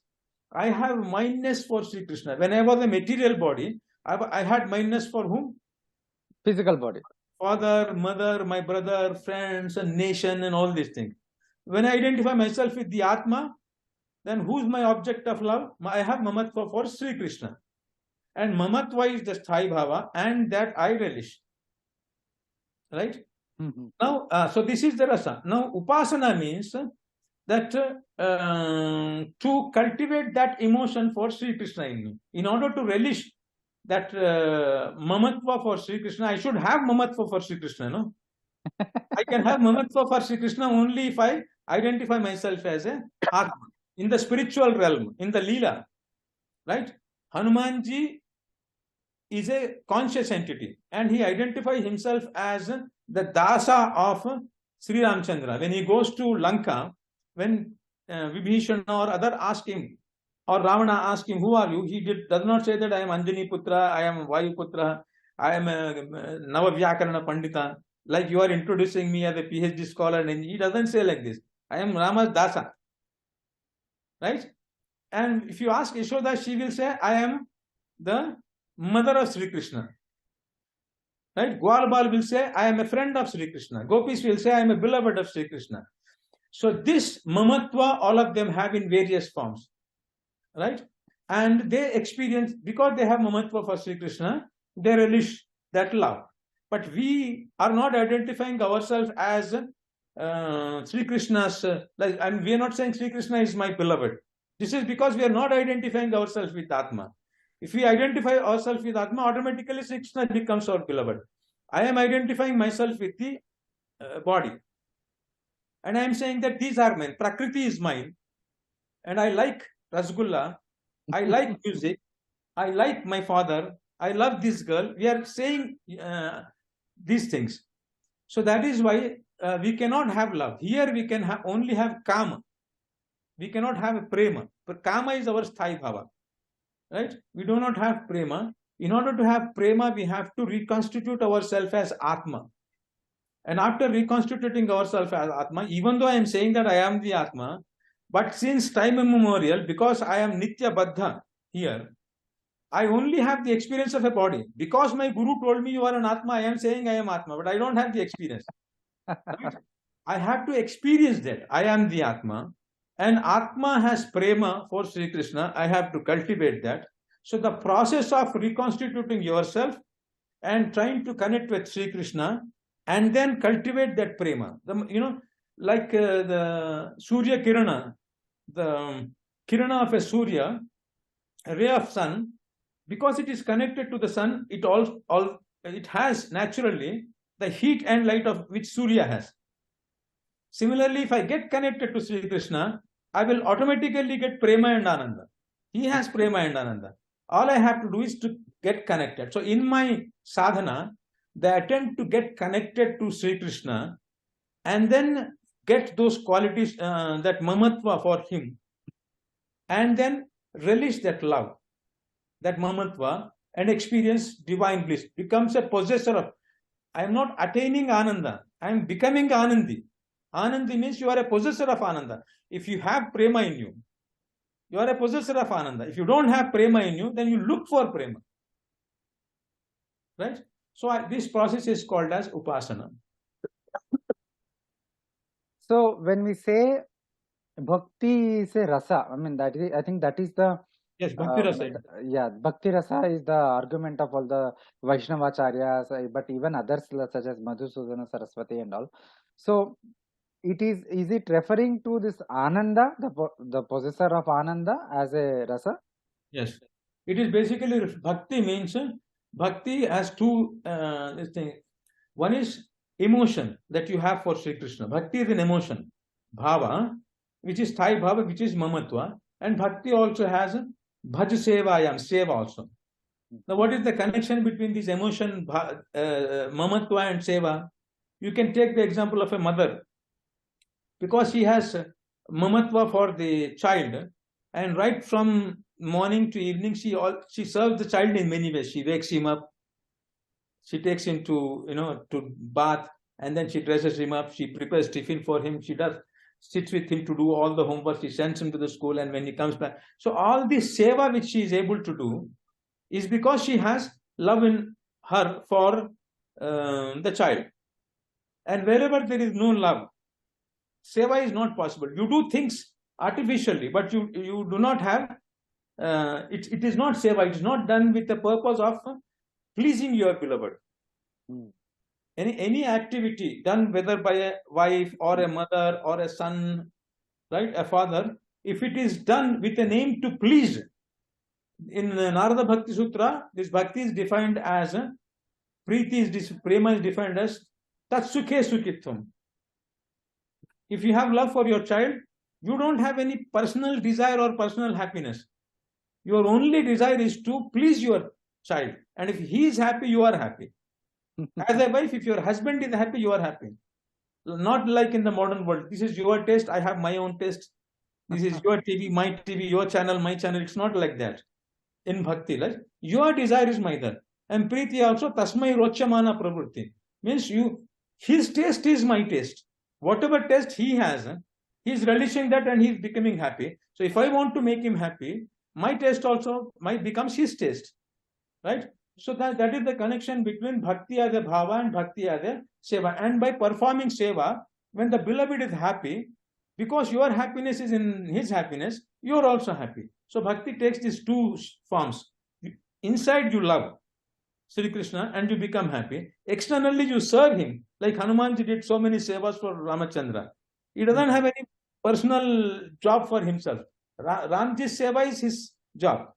I have mineness for Sri Krishna. When I was a material body, I had mineness for whom? Physical body. Father, mother, my brother, friends, and nation, and all these things. When I identify myself with the Atma, then who is my object of love? I have mamatva for Sri Krishna. And mamatva is the sthai bhava, and that I relish. Right? Mm-hmm. Now, so this is the rasa. Now, upasana means that to cultivate that emotion for Sri Krishna in me. In order to relish that mamatva for Sri Krishna, I should have mamatva for Sri Krishna, no? I can have mamatva for Sri Krishna only if I identify myself as a Atma. In the spiritual realm, in the Lila, right? Hanumanji is a conscious entity, and he identifies himself as the dasa of Sri Ramchandra. When he goes to Lanka, when Vibhishana or other ask him, or Ravana ask him, who are you? He does not say that I am Anjani Putra, I am Vayu Putra, I am a Navavyakarana Pandita, like you are introducing me as a Ph.D. scholar. And he doesn't say like this. I am Rama's dasa. Right? And if you ask Yashoda, she will say, I am the mother of Sri Krishna. Right? Gwalbal will say, I am a friend of Sri Krishna. Gopis will say, I am a beloved of Sri Krishna. So this mamatva, all of them have in various forms. Right? And they experience, because they have mamatva for Sri Krishna, they relish that love. But we are not identifying ourselves as Sri Krishna's, and we are not saying Sri Krishna is my beloved. This is because we are not identifying ourselves with Atma. If we identify ourselves with Atma, automatically Sri Krishna becomes our beloved. I am identifying myself with the body. And I am saying that these are mine. Prakriti is mine. And I like Rasgulla. I like music. I like my father. I love this girl. We are saying these things. So that is why we cannot have love. Here we can only have kama. We cannot have a prema. But kama is our sthai bhava. Right? We do not have prema. In order to have prema, we have to reconstitute ourselves as Atma. And after reconstituting ourselves as Atma, even though I am saying that I am the Atma, but since time immemorial, because I am Nitya Baddha here, I only have the experience of a body. Because my Guru told me you are an Atma, I am saying I am Atma, but I don't have the experience. Right? I have to experience that. I am the Atma. And Atma has prema for Sri Krishna. I have to cultivate that. So the process of reconstituting yourself and trying to connect with Sri Krishna and then cultivate that prema. Like the Surya Kirana, the Kirana of a Surya, a ray of sun, because it is connected to the sun, it has naturally the heat and light of which Surya has. Similarly, if I get connected to Sri Krishna, I will automatically get prema and ananda. He has prema and ananda. All I have to do is to get connected. So in my sadhana, the attempt to get connected to Sri Krishna and then get those qualities, that mamatva for him, and then relish that love, that mamatva, and experience divine bliss, becomes a possessor of. I am not attaining ananda, I am becoming anandi. Anandi means you are a possessor of ananda. If you have prema in you, you are a possessor of ananda. If you don't have prema in you, then you look for prema. Right? So this process is called as upasana. So when we say bhakti is a rasa, I mean I think that is the yes, bhakti rasa. Yeah, bhakti rasa is the argument of all the Vaishnava acharyas, but even others such as Madhusudana Saraswati and all. So is it referring to this ananda, the possessor of ananda as a rasa? Yes, it is basically bhakti means bhakti has two this thing. One is emotion that you have for Sri Krishna. Bhakti is an emotion, bhava, which is sthai bhava, which is mamatva, and bhakti also has bhaj sevayam, seva also. Now, what is the connection between this emotion, mamatva and seva? You can take the example of a mother. Because she has mamatva for the child, and right from morning to evening, she serves the child in many ways. She wakes him up, she takes him to bath, and then she dresses him up. She prepares tiffin for him. She sits with him to do all the homework. She sends him to the school, and when he comes back, so all this seva which she is able to do is because she has love in her for the child. And wherever there is no love, seva is not possible. You do things artificially, but you do not have, it is not seva. It is not done with the purpose of pleasing your beloved. Any activity done whether by a wife or a mother or a son, right, a father, if it is done with an aim to please, in Narada Bhakti Sutra, this bhakti is defined as prema is defined as tat sukhe sukhitvam. If you have love for your child, you don't have any personal desire or personal happiness. Your only desire is to please your child. And if he is happy, you are happy. As a wife, if your husband is happy, you are happy. Not like in the modern world. This is your taste, I have my own taste. This is your TV, my TV, your channel, my channel. It's not like that. In bhakti, like, your desire is my desire. And priti also, tasmai rochamana pravrutti. Means his taste is my taste. Whatever taste he has, He's relishing that and he's becoming happy. So if I want to make him happy, my taste also might become his taste, right? So that is the connection between bhakti as a bhava and bhakti as a seva. And by performing seva, when the beloved is happy, because your happiness is in his happiness, you are also happy. So bhakti takes these two forms. Inside you love Sri Krishna and you become happy. Externally you serve him, like Hanumanji did so many sevas for Ramachandra. He doesn't have any personal job for himself. Ramji's seva is his job.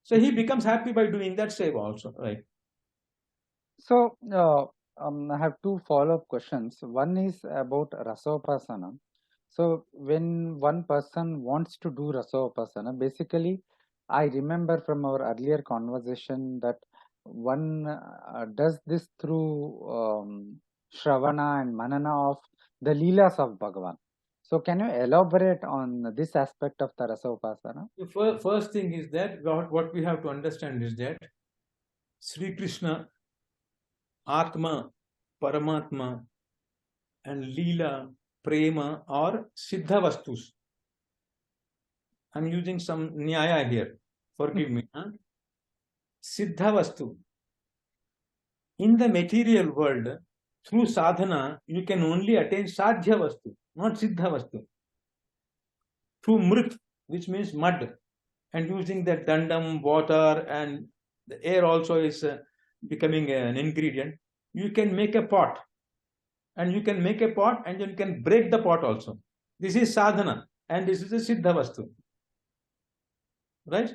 So he becomes happy by doing that seva also, right? So I have two follow-up questions. One is about Rasopasana. So when one person wants to do Rasopasana, basically I remember from our earlier conversation that one does this through Shravana and Manana of the Leelas of Bhagavan. So can you elaborate on this aspect of the Rasopasana? The first thing is that what we have to understand is that Sri Krishna, Atma, Paramatma and Leela, Prema are Siddha Vastus. I'm using some Nyaya here. Forgive me. Huh? Siddha Vastu. In the material world, through sadhana, you can only attain Sadhya Vastu, not Siddha Vastu. Through Mrit, which means mud, and using that dandam, water, and the air also is becoming an ingredient, you can make a pot. And you can make a pot and you can break the pot also. This is sadhana and this is a Siddha Vastu. Right?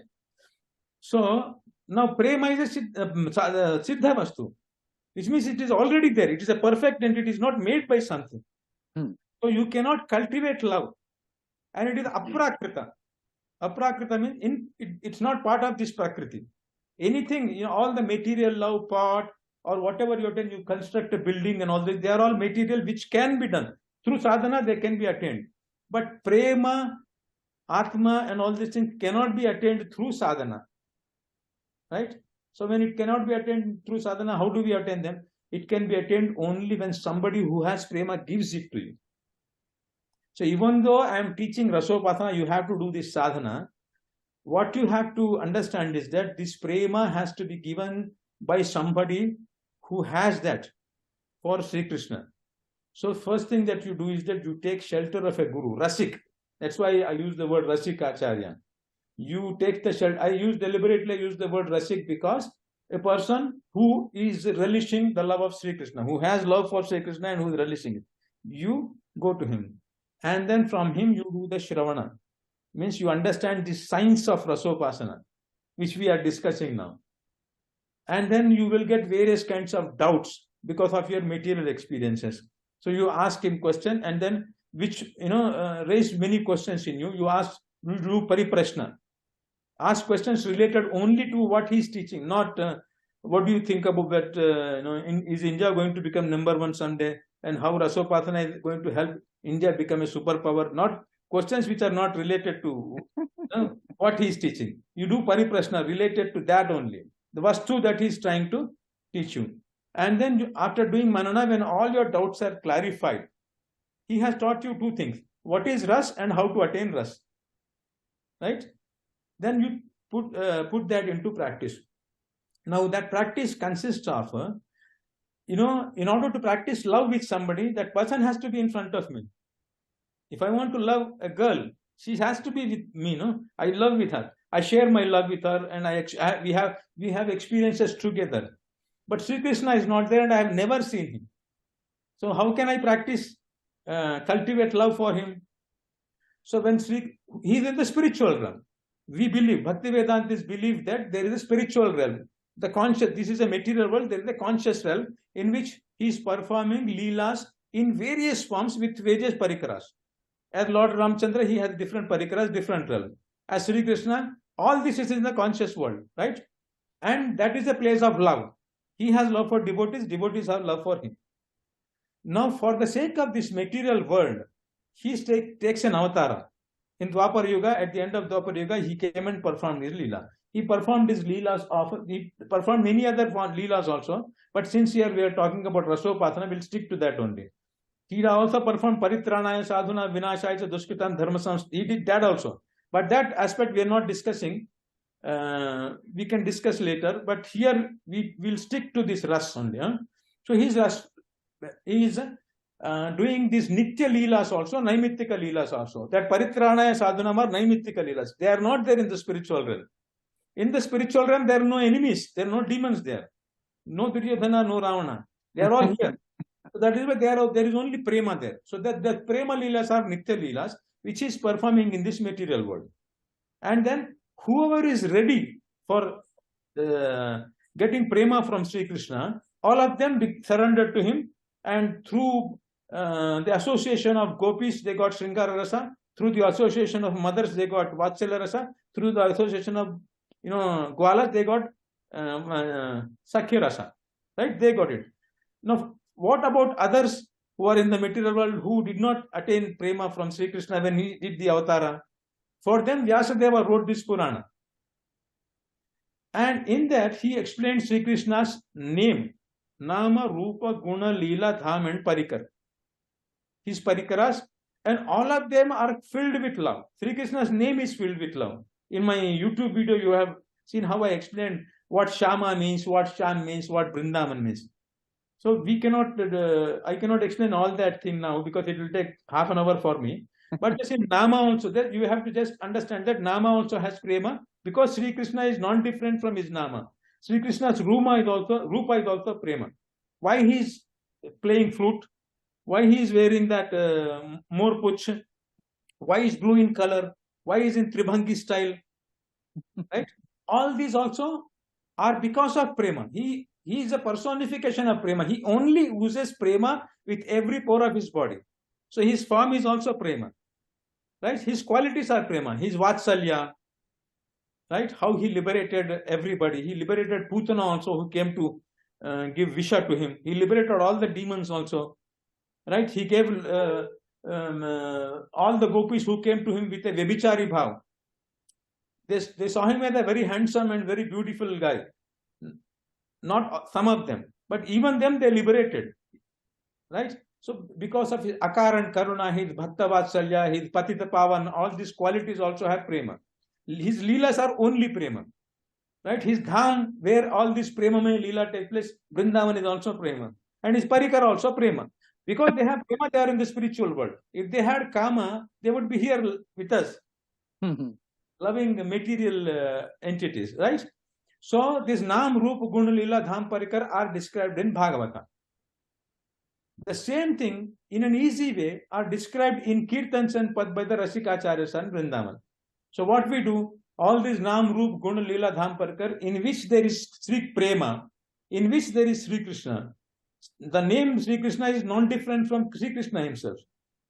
So, now prema is a Siddha Vastu, which means it is already there. It is a perfect and it is not made by something. So, you cannot cultivate love. And it is aprakrita. Aprakrita means it's not part of this prakriti. Anything, all the material love, pot, or whatever you attain, you construct a building and all this, they are all material which can be done. Through sadhana, they can be attained. But prema, atma and all these things cannot be attained through sadhana. Right? So when it cannot be attained through sadhana, how do we attain them? It can be attained only when somebody who has prema gives it to you. So even though I am teaching Rasopasana, you have to do this sadhana. What you have to understand is that this prema has to be given by somebody who has that for Sri Krishna. So first thing that you do is that you take shelter of a guru, Rasik. That's why I use the word Rasik Acharya. You take the shelter. I deliberately use the word Rasik because a person who is relishing the love of Sri Krishna, who has love for Sri Krishna and who is relishing it, you go to him. And then from him you do the Shravana. Means you understand the science of Rasopasana, which we are discussing now. And then you will get various kinds of doubts because of your material experiences. So you ask him question and then which, raise many questions in you. You do pariprashna. Ask questions related only to what he is teaching, not what do you think about that, is India going to become #1 someday and how Rasopasana is going to help India become a superpower? Not questions which are not related to what he is teaching. You do pariprashna related to that only. The vastu that he is trying to teach you. And then after doing manana, when all your doubts are clarified, he has taught you two things. What is ras and how to attain ras. Right? Then you put that into practice. Now that practice consists of, in order to practice love with somebody, that person has to be in front of me. If I want to love a girl, she has to be with me. I love with her. I share my love with her, and we have experiences together. But Sri Krishna is not there, and I have never seen him. So how can I practice, cultivate love for him? So when he is in the spiritual realm. We believe, Bhakti Vedantis believe that there is a spiritual realm. The conscious, this is a material world, there is a conscious realm in which he is performing leelas in various forms with various parikaras. As Lord Ramchandra, he has different parikaras, different realm. As Sri Krishna, all this is in the conscious world, right? And that is a place of love. He has love for devotees, devotees have love for him. Now, for the sake of this material world, he takes an avatara. In Dwapar Yuga, at the end of Dwapar Yuga, he came and performed his leela. He performed his leelas often. He performed many other leelas also. But since here we are talking about Rasopasana, we'll stick to that only. He also performed paritranaya sadhuna vinashaya dushkritam dharma samstha. He did that also. But that aspect we are not discussing. We can discuss later. But here we will stick to this Ras only. So he is doing these Nitya Leelas also, Naimittika Leelas also. That paritranaya sadhuna are Naimittika Leelas. They are not there in the spiritual realm. In the spiritual realm, there are no enemies. There are no demons there. No Duryodhana, no Ravana. They are all here. So that is why there is only prema there. So that prema leelas are nitya leelas, which is performing in this material world. And then whoever is ready for getting prema from Sri Krishna, all of them be surrendered to him. And through the association of gopis, they got Sringara Rasa. Through the association of mothers, they got Vatsalya Rasa. Through the association of GVALA, they got Sakhya Rasa. Right? They got it. Now, what about others who are in the material world who did not attain prema from Sri Krishna when he did the avatara? For them, Vyasadeva wrote this Purana. And in that, he explained Sri Krishna's name. Nama, Rupa, Guna, Leela, Dham and Parikar. His Parikaras. And all of them are filled with love. Sri Krishna's name is filled with love. In my YouTube video, you have seen how I explained what Shama means, what Shan means, what Vrindavan means. So we cannot, I cannot explain all that thing now because it will take half an hour for me. But just in Nama also, that you have to just understand that Nama also has prema because Sri Krishna is non-different from his Nama. Sri Krishna's Rupa is also prema. Why he is playing flute? Why he is wearing that morpuch? Why is blue in color? Why is in Tribhangi style? Right? All these also are because of prema. He is a personification of prema. He only uses prema with every pore of his body. So his form is also prema. Right? His qualities are prema. His Vatsalya. Right? How he liberated everybody. He liberated Putana also, who came to give Visha to him. He liberated all the demons also. Right? He gave all the gopis who came to him with a Vebhichari bhav. They saw him as a very handsome and very beautiful guy. Not some of them, but even them they liberated. Right? So because of his Akar and Karuna, his Bhakta Vatsalya, his Patita Pavan, all these qualities also have prema. His Leelas are only prema. Right? His Dham, where all this prema may Leela take place, Vrindavan is also prema. And his Parikar also prema. Because they have prema, they are in the spiritual world. If they had Kama, they would be here with us. Loving material entities, right? So this Nam, Rupa, Guna, Leela, Dham, Parikar are described in Bhagavata. The same thing in an easy way are described in Kirtans and Pad by the Rasikacharyas and Vrindavan. So what we do, all these Nam, Rupa, Guna, Leela, Dham, Parikar, in which there is Sri Prema, in which there is Sri Krishna. The name Sri Krishna is non-different from Sri Krishna himself.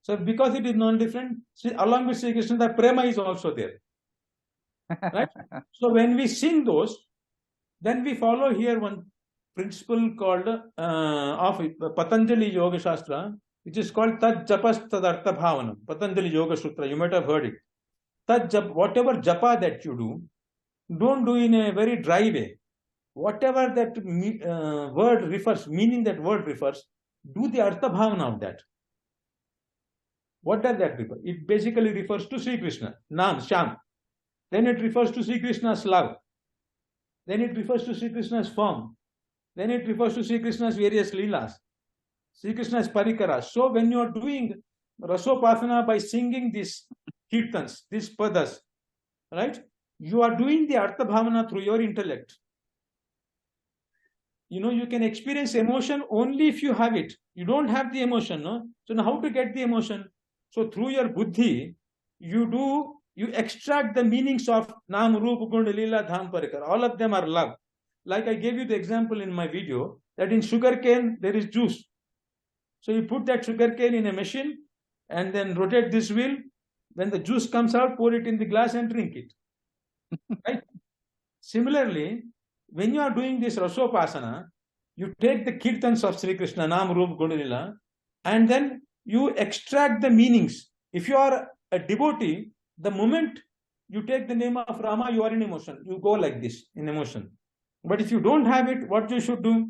So because it is non-different, along with Sri Krishna, the Prema is also there. Right? So when we sing those, then we follow here one principle called of Patanjali Yoga Shastra, which is called Tad Japas Tadartha Bhavanam. Patanjali Yoga Sutra, you might have heard it. Tad Jap, whatever japa that you do, don't do in a very dry way. Whatever that word refers, meaning that word refers, do the Artha Bhavana of that. What does that refer? It basically refers to Sri Krishna, Nam, Sham. Then it refers to Sri Krishna's love. Then it refers to Sri Krishna's form. Then it refers to Sri Krishna's various Leelas. Sri Krishna's Parikaras. So when you are doing Rasopasana by singing these Kirtans, these Padas, right? You are doing the Artha Bhavana through your intellect. You can experience emotion only if you have it. You don't have the emotion, no? So now how to get the emotion? So through your buddhi, you extract the meanings of Nam, Rupa, Guna, Leela, Dham, Parikar. All of them are love. Like I gave you the example in my video, that in sugarcane, there is juice. So you put that sugarcane in a machine and then rotate this wheel. When the juice comes out, pour it in the glass and drink it. Right? Similarly, when you are doing this Rasopasana, you take the Kirtans of Sri Krishna, Nam, Rupa, Guna, Leela, and then you extract the meanings. If you are a devotee, the moment you take the name of Rama, you are in emotion. You go like this, in emotion. But if you don't have it, what you should do?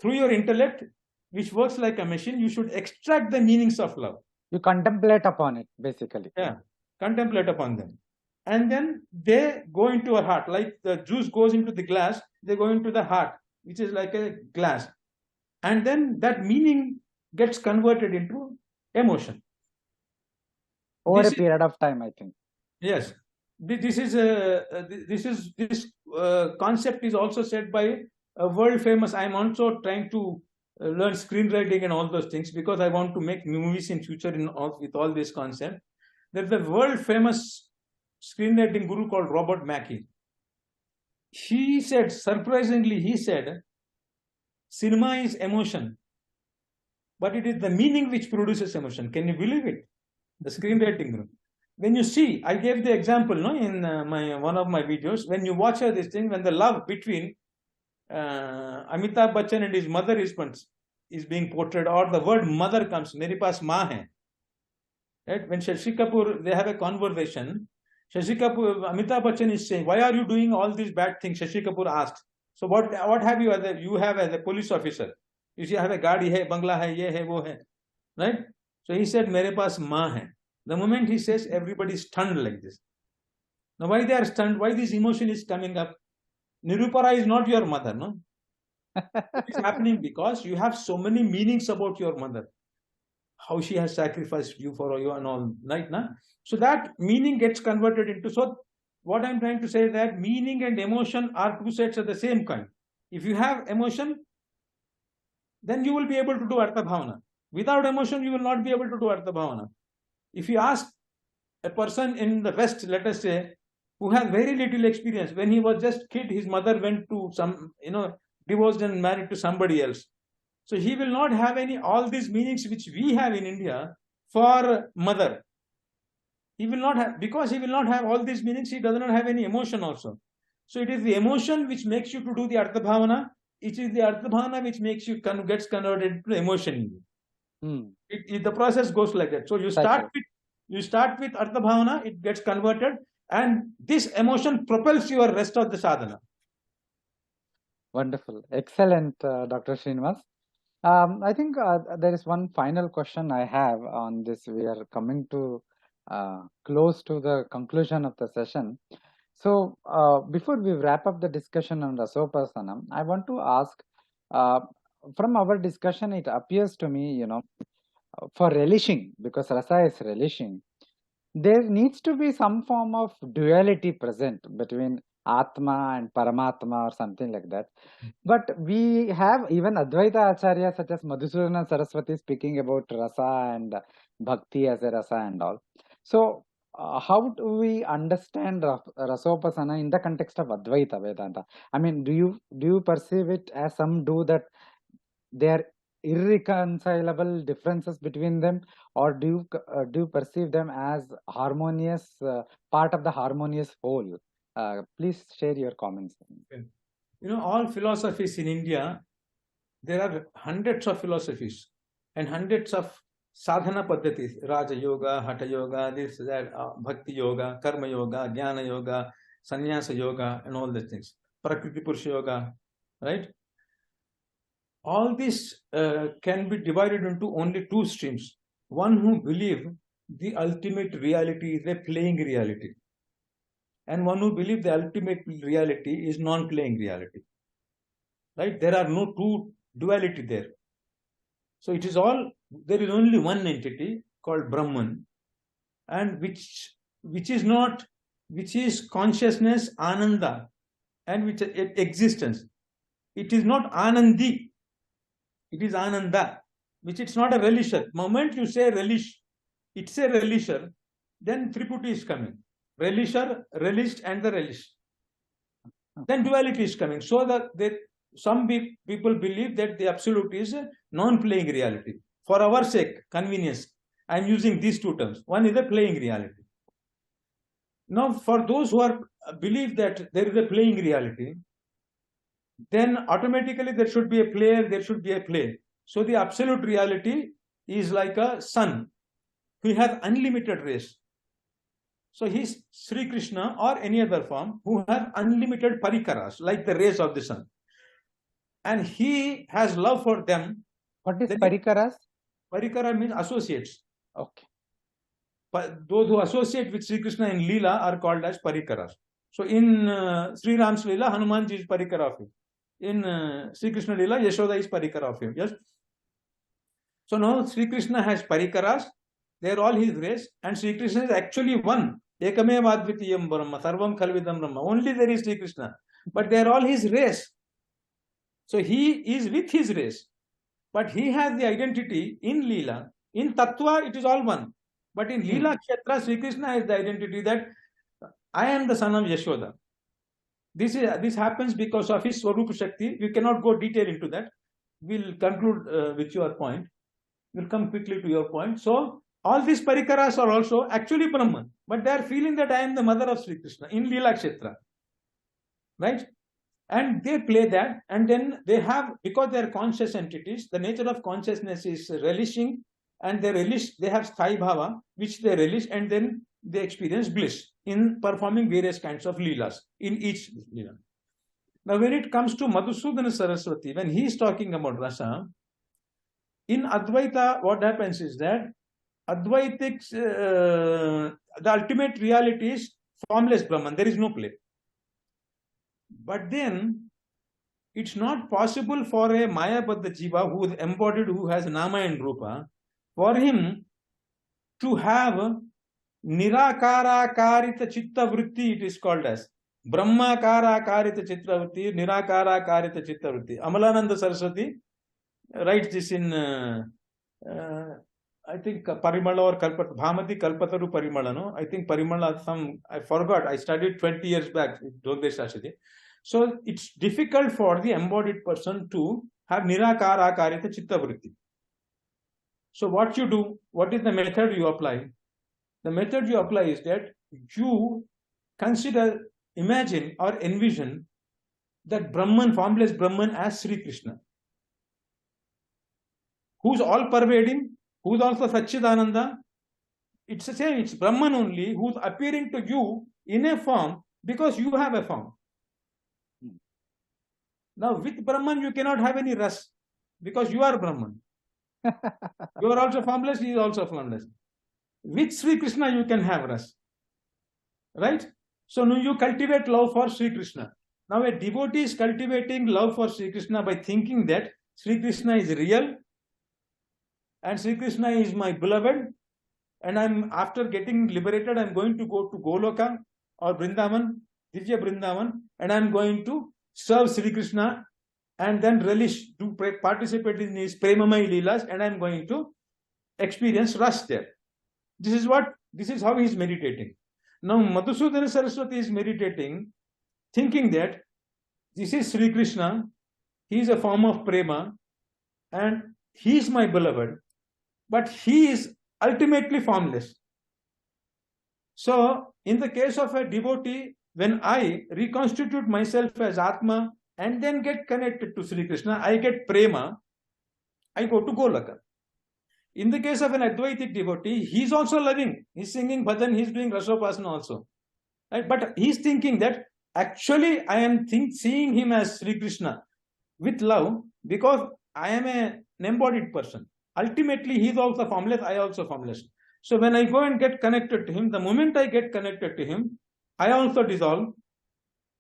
Through your intellect, which works like a machine, you should extract the meanings of love. You contemplate upon it, basically. Yeah, contemplate upon them. And then they go into a heart, like the juice goes into the glass, they go into the heart, which is like a glass. And then that meaning gets converted into emotion. Over a period of time, I think. Yes. This concept is also said by a world famous. I'm also trying to learn screenwriting and all those things because I want to make movies in future with all this concept. There's a world famous screenwriting guru called Robert Mackey. He said, surprisingly, he said, cinema is emotion, but it is the meaning which produces emotion. Can you believe it? The screenwriting guru. When you see, I gave the example in one of my videos, when you watch this thing, when the love between Amitabh Bachchan and his mother is being portrayed, or the word mother comes, mere paas maa hai. Right? When Shashi Kapoor, they have a conversation, Amitabh Bachchan is saying, why are you doing all these bad things? Shashi Kapoor asks. So what have you as a police officer? You see, I have a gaadi hai, bangla hai, ye hai, wo hai. Right? So he said, mere paas maa hai. The moment he says, everybody is stunned like this. Now why they are stunned? Why this emotion is coming up? Nirupara is not your mother, no? It is happening because you have so many meanings about your mother. How she has sacrificed you for you and all, right? Na? So that meaning gets converted into, so what I'm trying to say is that meaning and emotion are two sides of the same coin. If you have emotion, then you will be able to do Artha Bhavana. Without emotion, you will not be able to do Artha Bhavana. If you ask a person in the West, let us say, who has very little experience, when he was just kid, his mother went to some, divorced and married to somebody else. So he will not have all these meanings which we have in India for mother. He will not have, because he will not have all these meanings, he does not have any emotion also. So it is the emotion which makes you to do the Artha Bhavana. It is the Artha Bhavana which makes you gets converted to emotion. The process goes like that. So you start with Artha Bhavana, it gets converted, and this emotion propels your rest of the sadhana. Wonderful. Excellent, Dr. Srinivas. I think there is one final question I have on this. We are coming to close to the conclusion of the session. So before we wrap up the discussion on Rasopasana, I want to ask, from our discussion, it appears to me, for relishing, because Rasa is relishing, there needs to be some form of duality present between Atma and Paramatma or something like that. But we have even Advaita Acharya such as Madhusudana Saraswati speaking about Rasa and Bhakti as a Rasa and all. So how do we understand Rasopasana in the context of Advaita Vedanta? I mean, do you perceive it as some do that there are irreconcilable differences between them, or do you perceive them as harmonious part of the harmonious whole? Please share your comments. Okay. All philosophies in India, there are hundreds of philosophies and hundreds of sadhana paddhatis, Raja Yoga, Hatha Yoga, this, that, Bhakti Yoga, Karma Yoga, Jnana Yoga, Sannyasa Yoga, and all these things. Prakriti Purusha Yoga, right? All this can be divided into only two streams. One who believe the ultimate reality is a playing reality, and one who believe the ultimate reality is non-playing reality. Right? There are no two duality there. So it is all, there is only one entity called Brahman, and which is consciousness, Ananda, and which is existence. It is not Anandi, it is Ananda, which it's not a relisher. Moment you say relish, it's a relisher, then Triputi is coming. Relisher, relished, and the relish. Then duality is coming. So that some people believe that the absolute is a non-playing reality. For our sake, convenience, I am using these two terms. One is a playing reality. Now, for those who believe that there is a playing reality, then automatically there should be a player, there should be a play. So the absolute reality is like a sun who has unlimited rays. So he's Sri Krishna or any other form who has unlimited parikaras, like the rays of the sun. And he has love for them What is Then parikaras? Parikara means associates. Okay. Those who associate with Sri Krishna in Leela are called as parikaras. So in Sri Ram's Leela, Hanumanji is parikara of him. In Sri Krishna Leela, Yashoda is parikara of him. Yes. So now Sri Krishna has parikaras. They are all his race, and Sri Krishna is actually one. Ekameva advitiyam brahma, sarvam khalvidam brahma. Only there is Sri Krishna, but they are all his race. So he is with his race, but he has the identity in Leela. In Tattva, it is all one. But in Leela Kshetra, Sri Krishna has the identity that I am the son of Yashoda. This happens because of his Swarupa Shakti. We cannot go detail into that. We'll conclude with your point. We'll come quickly to your point. So all these parikaras are also actually Brahman, but they are feeling that I am the mother of Sri Krishna in Leela Kshetra. Right? And they play that, and then they have, because they are conscious entities, the nature of consciousness is relishing, and they have sthai bhava, which they relish, and then they experience bliss in performing various kinds of leelas in each leela. Now, when it comes to Madhusudana Saraswati, when he is talking about rasa, in Advaita, what happens is that Advaitics, the ultimate reality is formless Brahman, there is no play. But then, it's not possible for a Mayabadha Jiva who is embodied, who has Nama and Rupa, for him to have Nirakara Karita Chitta Vritti, it is called as. Brahmakara Karita Chitta Vritti, Nirakara Karita Chitta Vritti. Amalananda Saraswati writes this in, I think, Parimala or Kalpata, Bhamati Kalpataru Parimala, no? I think Parimala, I forgot, I studied 20 years back, Dongre Shastriji. So it's difficult for the embodied person to have Nirakara Karita Chitta Vritti. So what you do, what is the method you apply? The method you apply is that you consider, imagine or envision that Brahman, formless Brahman as Sri Krishna, who's all pervading, who's also Satchidananda. It's the same, it's Brahman only who's appearing to you in a form because you have a form. Now with Brahman you cannot have any ras because you are Brahman. You are also formless, he is also formless. With Sri Krishna you can have ras. Right? So now you cultivate love for Sri Krishna. Now a devotee is cultivating love for Sri Krishna by thinking that Sri Krishna is real and Sri Krishna is my beloved, and I'm, after getting liberated, I'm going to go to Goloka or Vrindavan, Divya Vrindavan, and I'm going to serve Sri Krishna and then relish, to participate in his Premamai Leelas, and I'm going to experience Ras there. This is how he is meditating. Now Madhusudana Saraswati is meditating, thinking that this is Sri Krishna, he is a form of Prema, and he is my beloved, but he is ultimately formless. So in the case of a devotee, when I reconstitute myself as Atma and then get connected to Sri Krishna, I get Prema, I go to Golaka. In the case of an Advaitic devotee, he is also loving. He's singing bhajan, he's doing Rasopasana also. Right? But he's thinking that actually I am seeing him as Sri Krishna with love because I am an embodied person. Ultimately, he is also formless, I also formless. So when I go and get connected to him, the moment I get connected to him, I also dissolve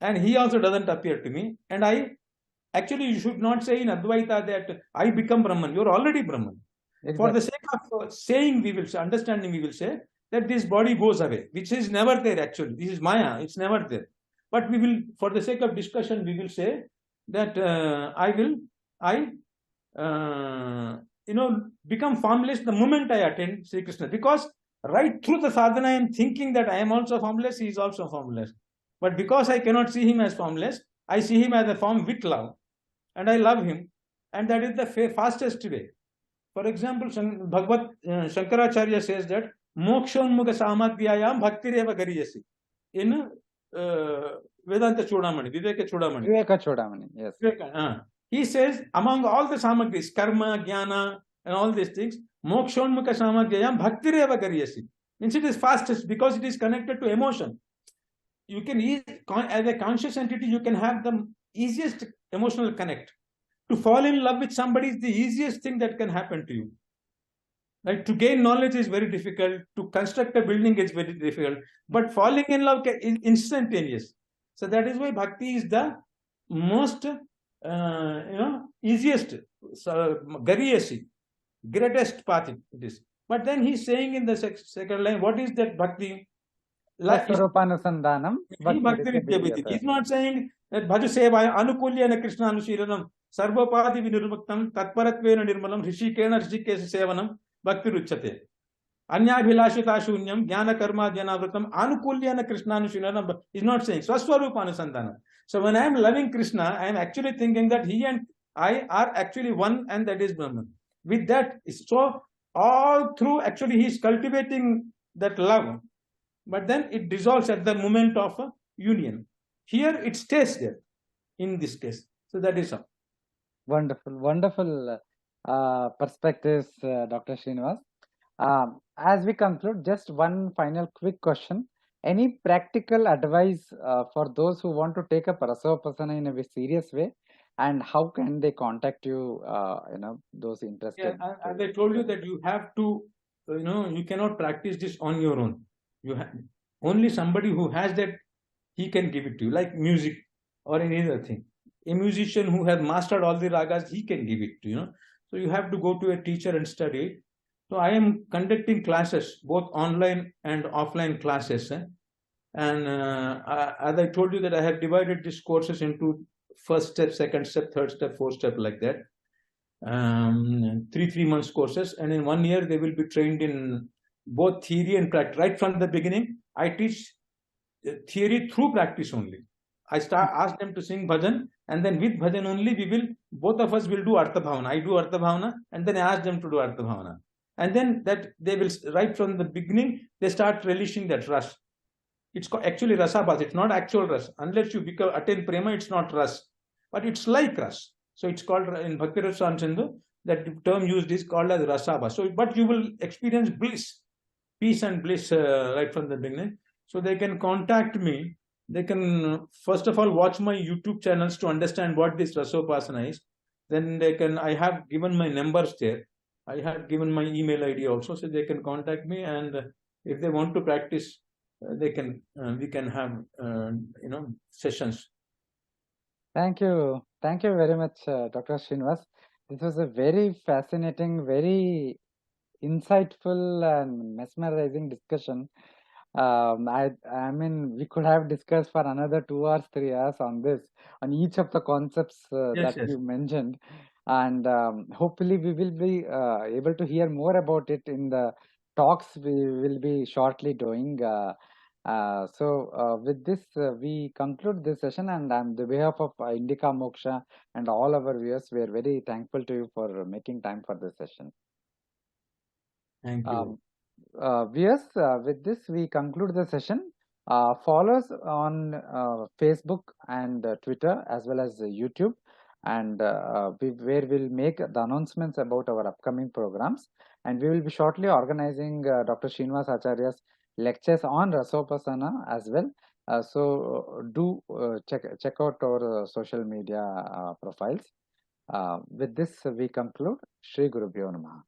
and he also doesn't appear to me. And actually you should not say in Advaita that I become Brahman. You're already Brahman. Exactly. For the sake of saying, understanding, we will say that this body goes away, which is never there actually. This is Maya, it's never there. But we will, for the sake of discussion, we will say that become formless the moment I attend Sri Krishna. Because right through the sadhana, I am thinking that I am also formless, he is also formless. But because I cannot see him as formless, I see him as a form with love. And I love him. And that is the fastest way. For example, Shankaracharya says that Mokshonmukha Samadhyayam Bhaktireva Gariyasi. In Vedanta Chudamani, Viveka Chudamani. Viveka Chudamani, yes. He says, among all the samadhis, karma, jnana, and all these things, Mokshonmukha Samadhyayam Bhaktireva Gariyasi. Means it is fastest because it is connected to emotion. You can, as a conscious entity, you can have the easiest emotional connect To fall in love with somebody is the easiest thing that can happen to you. Right? To gain knowledge is very difficult. To construct a building is very difficult. But falling in love is instantaneous. So that is why bhakti is the most, easiest, gariyasi, greatest path it is. But then he's saying in the second line, what is that bhakti? Swarupanusandanam Bhakti Vidyabhiti. He's not saying that Bhaju Seva Anukulyana Krishna Anushīlanam Sarvapadi Vinirmuktam Tatparatvena Nirmalam Rishikena Rishikesa Sevanam Bhakti Ruchate. Anyabhilashita Shunyam Jnana Karma Jnanavratam Anukulyana Krishna Anushīlanam. He's not saying Swaswarupanusandana. So when I am loving Krishna, I am actually thinking that he and I are actually one, and that is Brahman. With that, so all through actually he is cultivating that love. But then it dissolves at the moment of a union. Here it stays there in this case. So that is all. Wonderful, wonderful perspectives, Dr. Srinivas. As we conclude, just one final quick question. Any practical advice for those who want to take up Rasopasana in a very serious way, and how can they contact you, those interested? Yeah, as I told you that you have to, you cannot practice this on your own. You have only somebody who has that, he can give it to you, like music or any other thing. A musician who has mastered all the ragas, he can give it to you. So you have to go to a teacher and study. So I am conducting classes, both online and offline classes. And as I told you that I have divided these courses into first step, second step, third step, fourth step, like that. 3 months courses. And in 1 year, they will be trained in both theory and practice. Right from the beginning, I teach theory through practice only. I ask them to sing bhajan, and then with bhajan only both of us will do Artha Bhavana. I do Artha Bhavana, and then I ask them to do Artha Bhavana. And then that they will, right from the beginning, they start relishing that ras. It's actually Rasabhas. It's not actual ras. Unless you attain prema, it's not ras. But it's like ras. So it's called, in Bhakti Rasa Sindhu, that term used is called as Rasabhas. So, but you will experience bliss, peace and bliss right from the beginning. So they can contact me. They can, first of all, watch my YouTube channels to understand what this Rasopasana is. Then they can, I have given my numbers there. I have given my email ID also, so they can contact me. And if they want to practice, they can, we can have, sessions. Thank you. Thank you very much, Dr. Srinivas. This was a very fascinating, very insightful and mesmerizing discussion. I mean, we could have discussed for another 2 hours, 3 hours on this, on each of the concepts Yes, that you mentioned. And hopefully we will be able to hear more about it in the talks we will be shortly doing. So with this, we conclude this session, and on the behalf of Indica Moksha and all our viewers, we are very thankful to you for making time for this session. Thank you. Viewers, with this, we conclude the session. Follow us on Facebook and Twitter, as well as YouTube, and where we'll make the announcements about our upcoming programs. And we will be shortly organizing Dr. Srinivasa Acharya's lectures on Rasopasana as well. So do check out our social media profiles. With this, we conclude. Shri Gurubhyo Namaha.